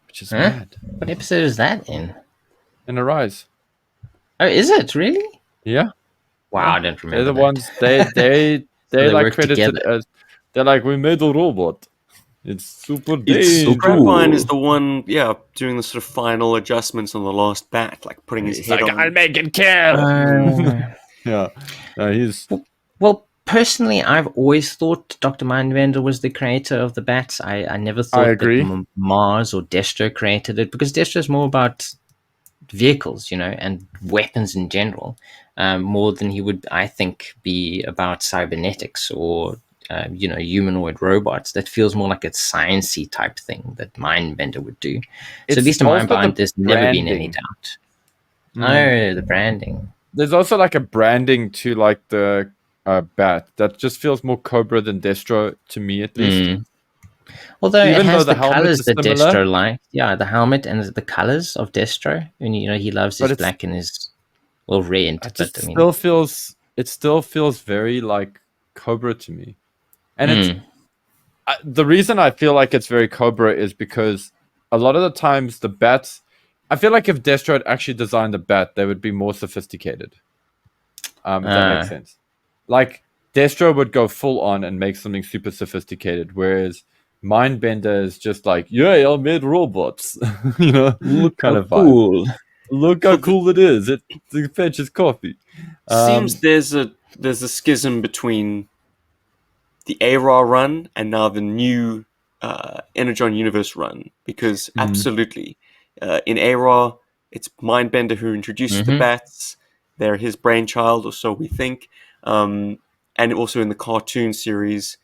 which is Huh? mad. What episode is that in? In Arise, Oh, is it really? yeah. Wow, I don't remember. They're the that. ones they they like work credited together. as they're like, we made a robot. It's super It's so dangerous. Scrap Iron is cool. the one, yeah, doing the sort of final adjustments on the last bat, like putting his He's head like, on. I'll make it kill. Yeah, he's Well, personally, I've always thought Dr. Mindbender was the creator of the bats. I never thought agree. that Mars or Destro created it, because Destro is more about vehicles, and weapons in general, more than he would, I think, be about cybernetics or humanoid robots. That feels more like a sciencey type thing that Mindbender would do. So It's at least in my also the mind, there's never been any branding. doubt. Oh, the branding. there's also like a branding to like the bat that just feels more Cobra than Destro to me at least. Although Even it has though the the helmet colors is that similar. Destro liked. Yeah, the helmet and the colors of Destro. And he loves But his it's- black and his red. It just But I mean, still feels very like Cobra to me, and it's mm, the reason I feel like it's very Cobra is because a lot of the times the bats, I feel like if Destro had actually designed the bat, they would be more sophisticated. If that makes sense. Like Destro would go full on and make something super sophisticated, whereas Mindbender is just like, yeah, I made robots, kind of vibe. cool. Look how cool it is. It fetches coffee. Seems there's a schism between the ARA run and now the new Energon Universe run, because absolutely, in ARA, it's Mindbender who introduces the bats. They're his brainchild, or so we think. And also in the cartoon series,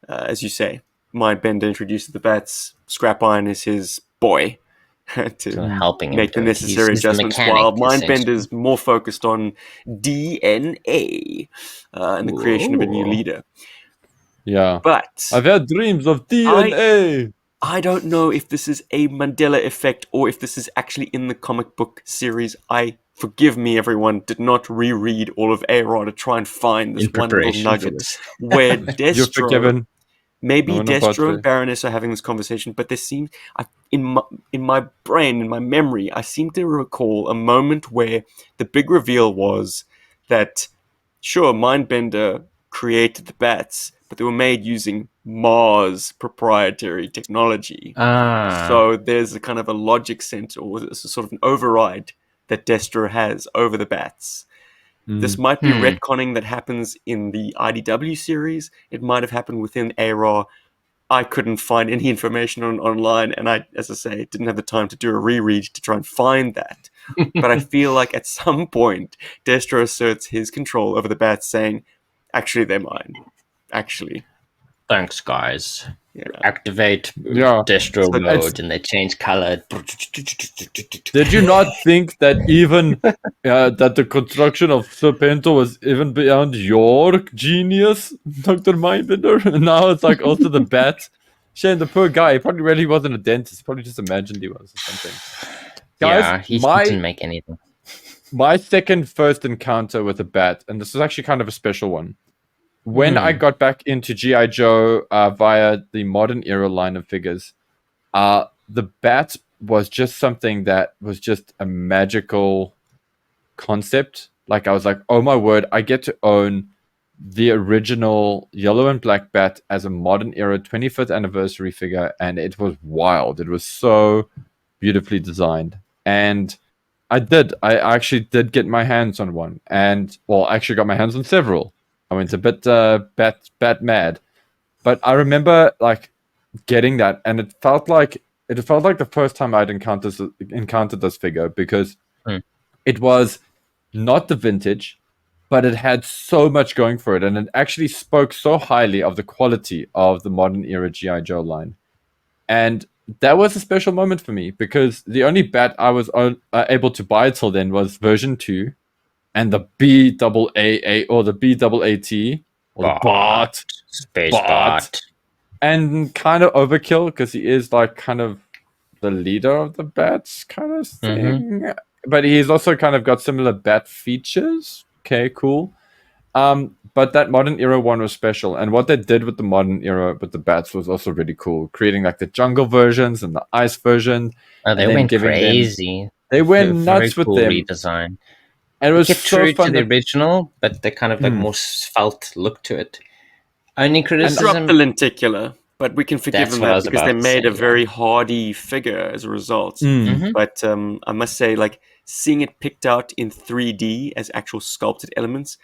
as you say, Mindbender introduces the bats. Scrap Iron is his boy to Helping him make the do it. necessary He's the adjustments, mechanic, while essentially. Mindbender's more focused on DNA and the creation of a new Whoa. leader. Yeah. But I've had dreams of DNA. I don't know if this is a Mandela effect or if this is actually in the comic book series. Forgive me, everyone, did not reread all of ARA to try and find this In one little preparation for nugget this. where You're Destro, forgiven. maybe No one Destro apart and Baroness are having this conversation, but there seems, in my brain, in my memory, I seem to recall a moment where the big reveal was that, sure, Mindbender created the bats, but they were made using Mars proprietary technology. So there's a kind of a logic sense, or there's a sort of an override that Destro has over the bats. This might be retconning that happens in the IDW series. It might have happened within ARA. I couldn't find any information online, and I, as I say, didn't have the time to do a reread to try and find that. But I feel like at some point, Destro asserts his control over the bats, saying, actually, they're mine. Actually. Thanks, guys. Yeah. Activate Yeah. Destro So mode, and they change color. Did you not think that even that the construction of Serpento was even beyond your genius, Dr. Mindbender? And now it's like also the bat. Shane, the poor guy, he probably really wasn't a dentist. Probably just imagined he was or something. Guys, Yeah, he didn't make anything. my first encounter with a bat, and this is actually kind of a special one. When I got back into GI Joe via the modern era line of figures, the bat was just something that was just a magical concept. Like I was like, oh my word, I get to own the original yellow and black bat as a modern era 25th anniversary figure, and it was wild. It was so beautifully designed, and I actually did get my hands on one, and I actually got my hands on several. I went a bit bat mad, but I remember like getting that, and it felt like the first time I'd encountered this figure, because it was not the vintage, but it had so much going for it, and it actually spoke so highly of the quality of the modern era GI Joe line, and that was a special moment for me, because the only bat I was able to buy till then was version 2. And the B.A.A. or the B.A.T. or the B.A.T. Space B.A.T. bot. And kind of overkill, because he is like kind of the leader of the bats kind of thing. But he's also kind of got similar bat features. Okay, cool. But that modern era one was special. And what they did with the modern era with the bats was also really cool. Creating like the jungle versions and the ice version. Oh, they went crazy. They went nuts with them. Redesign. And it was kept so true fun to the original, but they kind of like more svelte look to it. Only criticism. Drop the lenticular, but we can forgive them that because they made a very hardy figure as a result. But I must say, like, seeing it picked out in 3D as actual sculpted elements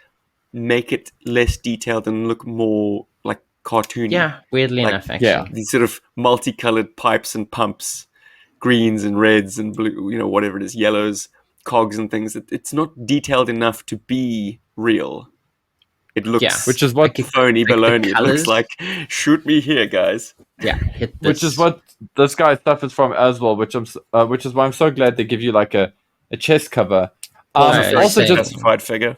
make it less detailed and look more like cartoony. Yeah, weirdly enough, actually. Yeah. These sort of multicolored pipes and pumps, greens and reds and blue, whatever it is, yellows, cogs and things. It's not detailed enough to be real. It looks which is what phony baloney. It looks like, shoot me here, guys. Yeah, hit this. Which is what this guy suffers from as well, which is why I'm so glad they give you like a chest cover. Also justified figure.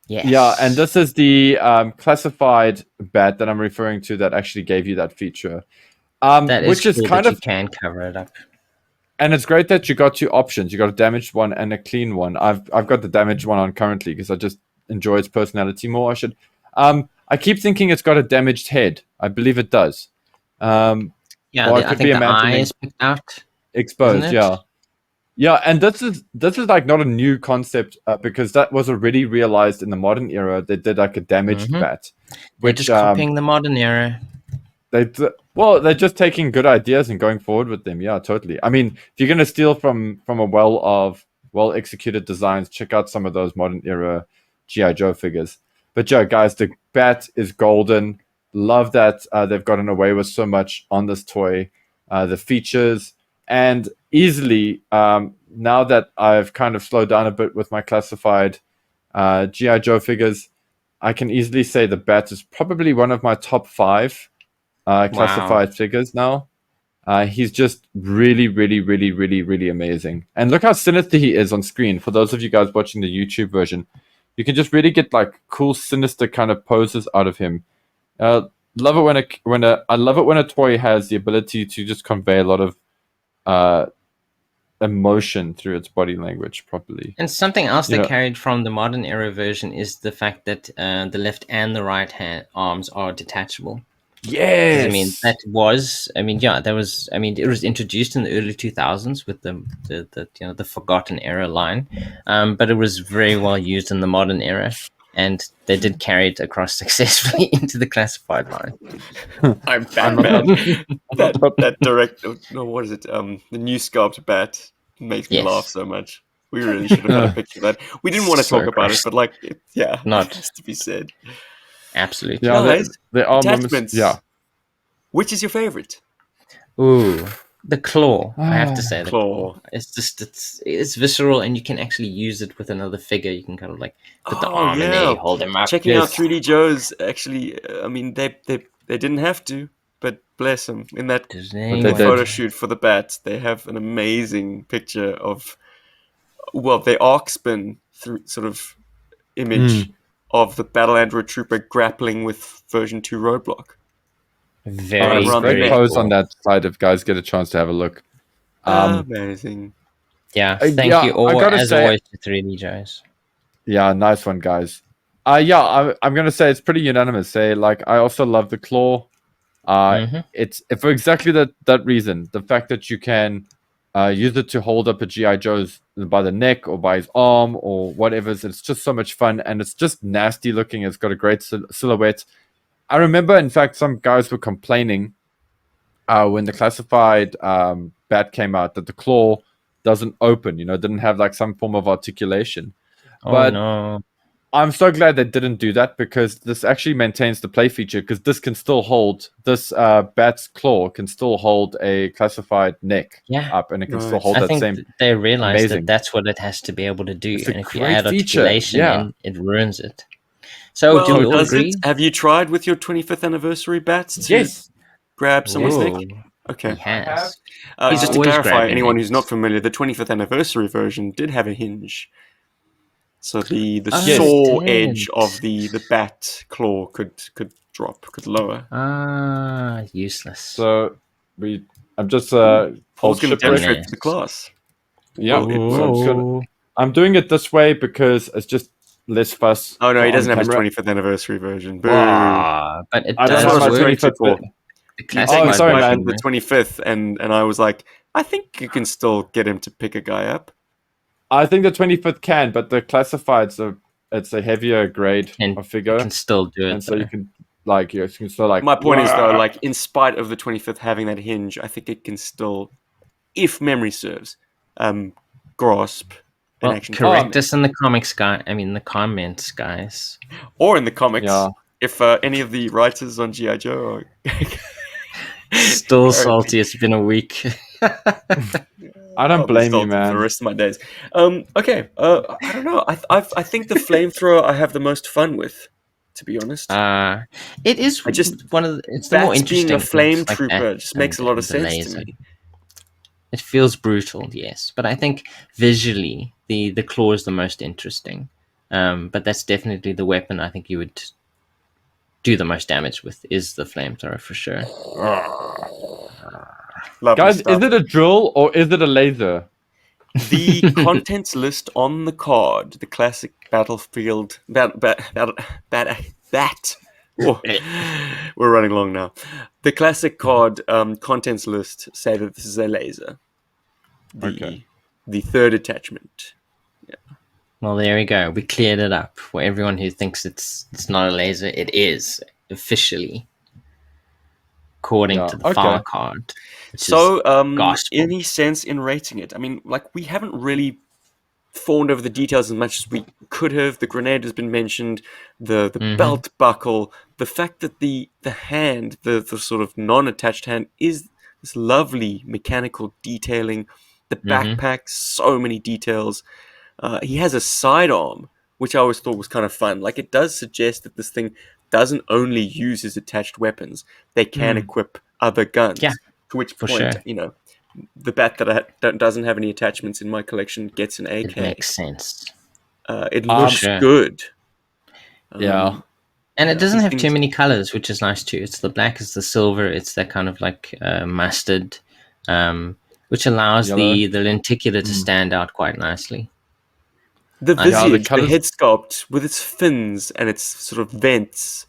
Yes. Yeah, and this is the classified bat that I'm referring to that actually gave you that feature. That which is cool kind that of you can cover it up. And it's great that you got 2 options. You got a damaged one and a clean one. I've got the damaged one on currently because I just enjoy its personality more. I keep thinking it's got a damaged head. I believe it does. Yeah, I think the eye is picked out. Exposed, yeah. Yeah, and this is like not a new concept because that was already realized in the modern era. They did like a damaged bat. They're just copying the modern era. They're just taking good ideas and going forward with them. Yeah, totally. I mean, if you're going to steal from a well of well-executed designs, check out some of those modern era GI Joe figures. But yeah, guys, the bat is golden. Love that they've gotten away with so much on this toy. The features, and easily, now that I've kind of slowed down a bit with my classified GI Joe figures, I can easily say the bat is probably one of my top 5 classified figures now. He's just really, really, really, really, really amazing. And look how sinister he is on screen. For those of you guys watching the YouTube version, you can just really get like cool, sinister kind of poses out of him. Love it I love it when a toy has the ability to just convey a lot of emotion through its body language properly. And something else they carried from the modern era version is the fact that the left and the right hand arms are detachable. Yes. It was introduced in the early 2000s with the Forgotten Era line, but it was very well used in the modern era, and they did carry it across successfully into the classified line. I'm Batman. that direct, no, what is it? The new sculpt bat makes me laugh so much. We really should have had a picture of that. We didn't want to So talk about it, gross. but like, it Not. has to be said. Absolutely. Yeah, Guys, there are moments. attachments. Yeah. Which is your favorite? Ooh, the claw. I have to say the Claw. claw. It's just it's visceral, and you can actually use it with another figure. You can kind of like put the Oh, arm in there, yeah. you hold him up. Checking out Yes. 3D Joe's, actually, I mean, they didn't have to, but bless them. In that But they did. photo shoot for the Bat, they have an amazing picture of, well, they arc spin through sort of image of the Battle Android Trooper grappling with version 2 Roadblock. Very, around the Great neck. post on that side if guys get a chance to have a look. Amazing. Yeah, yeah, thank you all, I gotta as say- always, to 3D Joes. Yeah, nice one, guys. I'm gonna say it's pretty unanimous. Like, I also love the claw. It's for exactly that reason. The fact that you can use it to hold up a GI Joe's by the neck or by his arm or whatever. It's just so much fun, and it's just nasty looking. It's got a great silhouette. I remember, in fact, some guys were complaining when the classified Bat came out that the claw doesn't open. Didn't have like some form of articulation. Oh But no. I'm so glad they didn't do that, because this actually maintains the play feature, because this can still hold, this Bat's claw can still hold a classified neck Yeah. up, and it can still Nice. hold I that think same. they realized amazing. that that's what it has to be able to do. It's a And if you great add feature, articulation yeah. in, it ruins it. So do we all does agree? it? Have you tried with your 25th anniversary Bats to Yes. grab someone's Whoa, neck? Okay. he has. Just to always clarify, grabbing anyone who's not necks. familiar, the 25th anniversary version did have a hinge. So the Oh, saw it edge did. of the Bat claw could drop, could lower. Useless. So I'm just Paul's old going to shipwreck. demonstrate to the class. Yeah. Well, So I'm doing it this way because it's just less fuss. Oh no, he on doesn't have his camera. 25th anniversary version. Boo. But it I don't That's have what I my was trying to 25th. call. The You classic take Oh, his sorry, wife man. into the 25th, and I was like, I think you can still get him to pick a guy up. I think the 25th can, but the classifieds it's a heavier grade And of figure, can still do it. and so you though. can you can still like. My point is though, "Wah!" like in spite of the 25th having that hinge, I think it can still, if memory serves, grasp an Well, action correct figure. us in the comics, the comments, guys. Or in the comics, Yeah. if any of the writers on GI Joe are Still salty. It's been a week. I don't I'll be blame you, salty for the man. rest of my days. Okay. I don't know. I think the flamethrower I have the most fun with, to be honest. It is I just- one of the, it's the more Bats interesting being a flame things like trooper that just makes a and lot of the sense laser. to me. It feels brutal, yes, but I think visually the claw is the most interesting. But that's definitely the weapon I think you would do the most damage with, is the flamethrower for sure. Lovely Guys, stuff. is it a drill or is it a laser? The contents list on the card, the classic Battlefield that. Oh, we're running long now. The classic card contents list say that this is a laser. Okay. The third attachment. Well, there we go. We cleared it up for everyone who thinks it's not a laser. It is officially, according Yeah, to the okay. file card. Which So, is gospel. any sense in rating it? I mean, like, we haven't really fawned over the details as much as we could have. The grenade has been mentioned, the belt buckle, the fact that the hand, the sort of non-attached hand, is this lovely mechanical detailing. The backpack, so many details. He has a sidearm, which I always thought was kind of fun. Like, it does suggest that this thing doesn't only use his attached weapons; they can equip other guns. Yeah, to which for point, sure. The Bat that doesn't have any attachments in my collection gets an AK. It makes sense. It looks sure. good. Yeah. And it doesn't these have too things- many colors, which is nice too. It's the black, it's the silver, it's that kind of like mustard, which allows the lenticular to stand out quite nicely. The Yeah, the visage, the colours- head sculpt with its fins and its sort of vents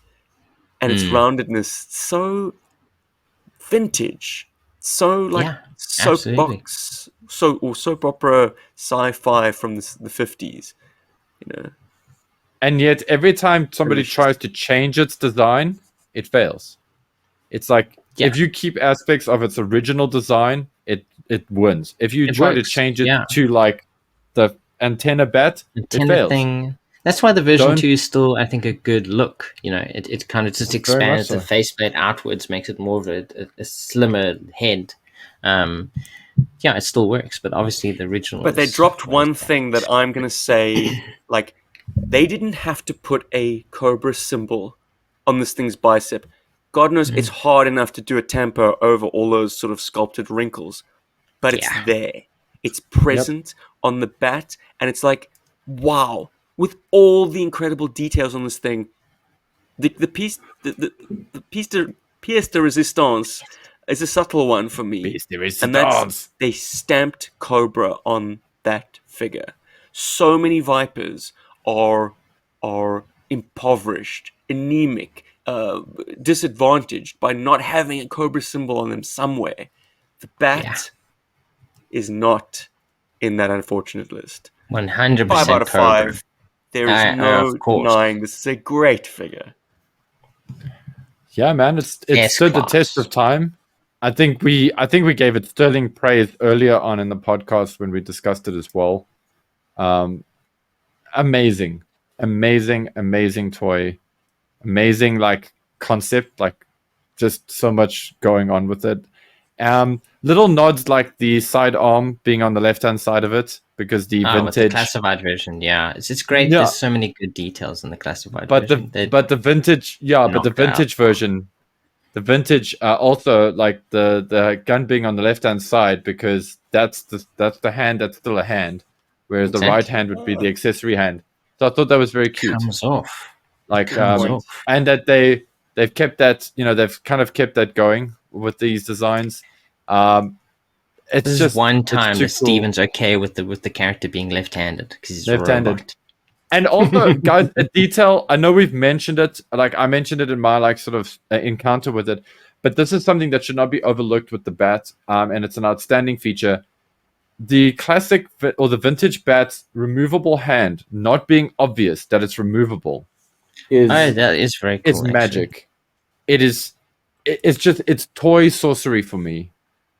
and its roundedness, so vintage, so like Yeah, absolutely. soapbox, soap opera, sci-fi from the 50s. And yet, every time somebody Delicious. tries to change its design, it fails. It's like, Yeah. if you keep aspects of its original design, it wins. If you It try works, to change it yeah. to like the antenna bat, it Antenna fails. thing. That's why the version Don't- 2 is still, I think, a good look. You know, it kind of just Very much expands the so. faceplate outwards, makes it more of a slimmer head. Yeah, it still works, but obviously the original. But they dropped one thing that I'm going to say, like, they didn't have to put a Cobra symbol on this thing's bicep. God knows it's hard enough to do a tamper over all those sort of sculpted wrinkles, but it's Yeah. there. It's present on the bat, and it's like, wow, with all the incredible details on this thing, the piece de resistance is a subtle one for me, and that's they stamped Cobra on that figure. So many Vipers are impoverished, anemic, disadvantaged by not having a Cobra symbol on them somewhere. The bat is not in that unfortunate list. 100% 5 out of Cobra. 5. There is no of course. denying this is a great figure. Yeah, man, it stood the test of time. I think we gave it sterling praise earlier on in the podcast when we discussed it as well. Amazing toy, amazing like concept, like just so much going on with it. Little nods like the side arm being on the left hand side of it because the With the vintage classified version, it's great. Yeah. There's so many good details in the classified but version. the vintage version, the vintage also like the gun being on the left hand side because that's the hand that's still a hand, whereas the right hand would be the accessory hand. So I thought that was very cute. Comes off. Like off. and that they've kept that, they've kind of kept that going with these designs. It's This just is one time too that Steven's okay with the character being left-handed because he's Left-handed. a robot. And also, guys, a detail, I know we've mentioned it, like I mentioned it in my like sort of encounter with it, but this is something that should not be overlooked with the bat, and it's an outstanding feature. The classic or the vintage bat's removable hand not being obvious that it's removable is That is very cool. it's magic. It's toy sorcery for me.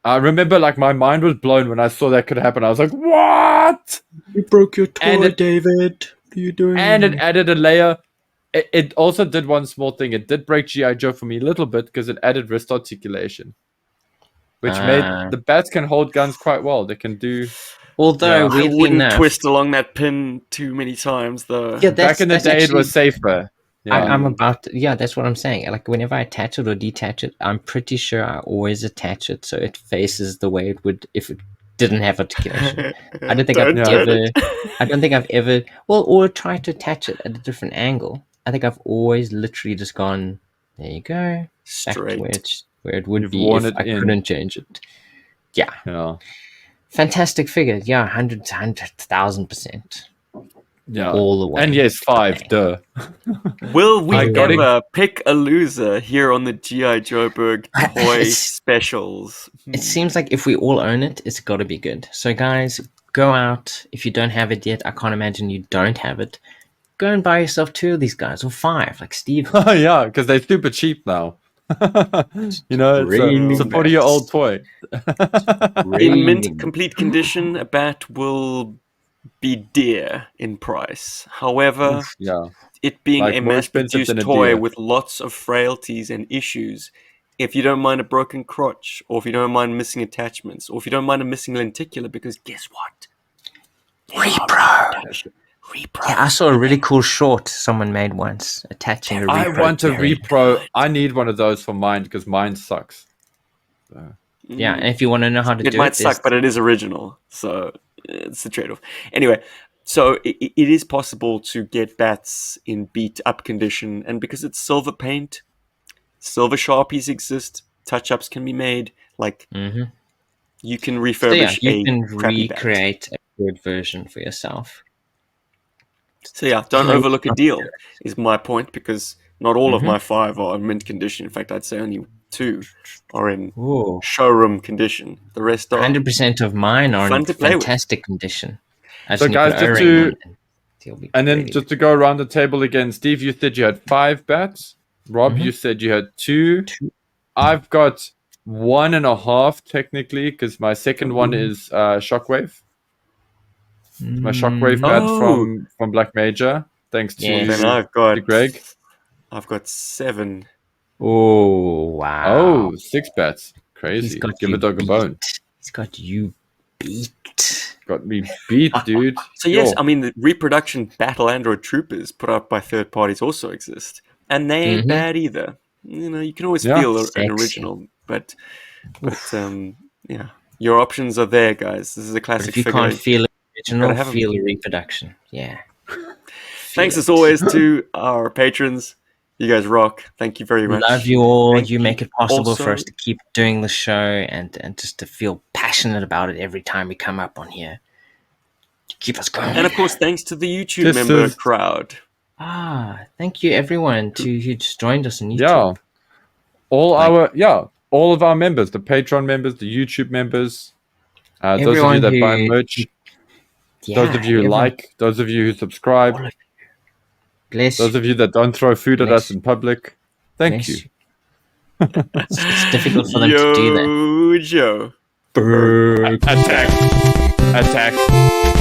I remember like my mind was blown when I saw that could happen. I was like, what? You broke your toy, And David. What are you doing? And it added a layer. It also did one small thing. It did break GI Joe for me a little bit because it added wrist articulation, which made the bats can hold guns quite well. They can do. Although I weirdly wouldn't enough, twist along that pin too many times, though. Yeah, back in the day, it was safer. Yeah. I'm about to, that's what I'm saying. Like whenever I attach it or detach it, I'm pretty sure I always attach it so it faces the way it would if it didn't have articulation. I don't think I've ever or tried to attach it at a different angle. I think I've always literally just gone, there you go, Straight. back to where it would You've be worn if it I in. couldn't change it. Yeah. Fantastic figure. Yeah, 100,000%. Yeah. All the way. And yes, 5. Duh. Will we I got it. ever pick a loser here on the GI Joburg toy specials? It seems like if we all own it, it's got to be good. So, guys, go out. If you don't have it yet, I can't imagine you don't have it. Go and buy yourself 2 of these guys, or 5, like Steve. Yeah, because they're super cheap now. It's a 40-year-old toy. In mint complete condition, a bat will be dear in price. However, it being Like a more expensive mass-produced than a toy deer. with lots of frailties and issues, if you don't mind a broken crotch, or if you don't mind missing attachments, or if you don't mind a missing lenticular, because guess what? Repro. Yeah, I saw a really cool short someone made once attaching a repro. I want a very repro. good. I need one of those for mine because mine sucks. Yeah, and if you want to know how to It do might it, suck, but it is original, so it's the trade-off. Anyway, so it is possible to get bats in beat-up condition, and because it's silver paint, silver Sharpies exist, touch-ups can be made, like, you can refurbish you can crappy bat. recreate a good version for yourself. So yeah, don't overlook a deal, is my point, because not all of my 5 are in mint condition. In fact, I'd say only 2 are in showroom condition. The rest are 100% of mine are fun in to play with. fantastic condition. So guys, just to go around the table again, Steve, you said you had 5 bats. Rob, you said you had 2. I've got 1.5 technically, because my second one is Shockwave. My shockwave bat from Black Major. Thanks to, Yes. Then to Greg. I've got 7. Oh, wow. Oh, 6 bats. Crazy. He's got Give you a dog a bone. He's got you beat. Got me beat, dude. So yes, Yo. I mean the reproduction battle android troopers put out by third parties also exist, and they ain't bad either. You can always feel an Sexy. original, but yeah, your options are there, guys. This is a But classic if you figure. can't feel original, gotta have 'em. feel a reproduction. Yeah. Thanks as always to our patrons. You guys rock. Thank you very much. Love you all. Thank you make it possible also- for us to keep doing the show and just to feel passionate about it every time we come up on here. Keep us going. And of course, thanks to the YouTube This member is- crowd. Thank you everyone who just joined us on YouTube. Yeah. All of our members, the Patreon members, the YouTube members, those of you Everyone that buy who- merch, Yeah, those of you who everyone- like, those of you who subscribe, all of you. Bless those of you that don't throw food at Bless us in public. Thank bless you. It's difficult for them to do that. Joe. Attack. Attack.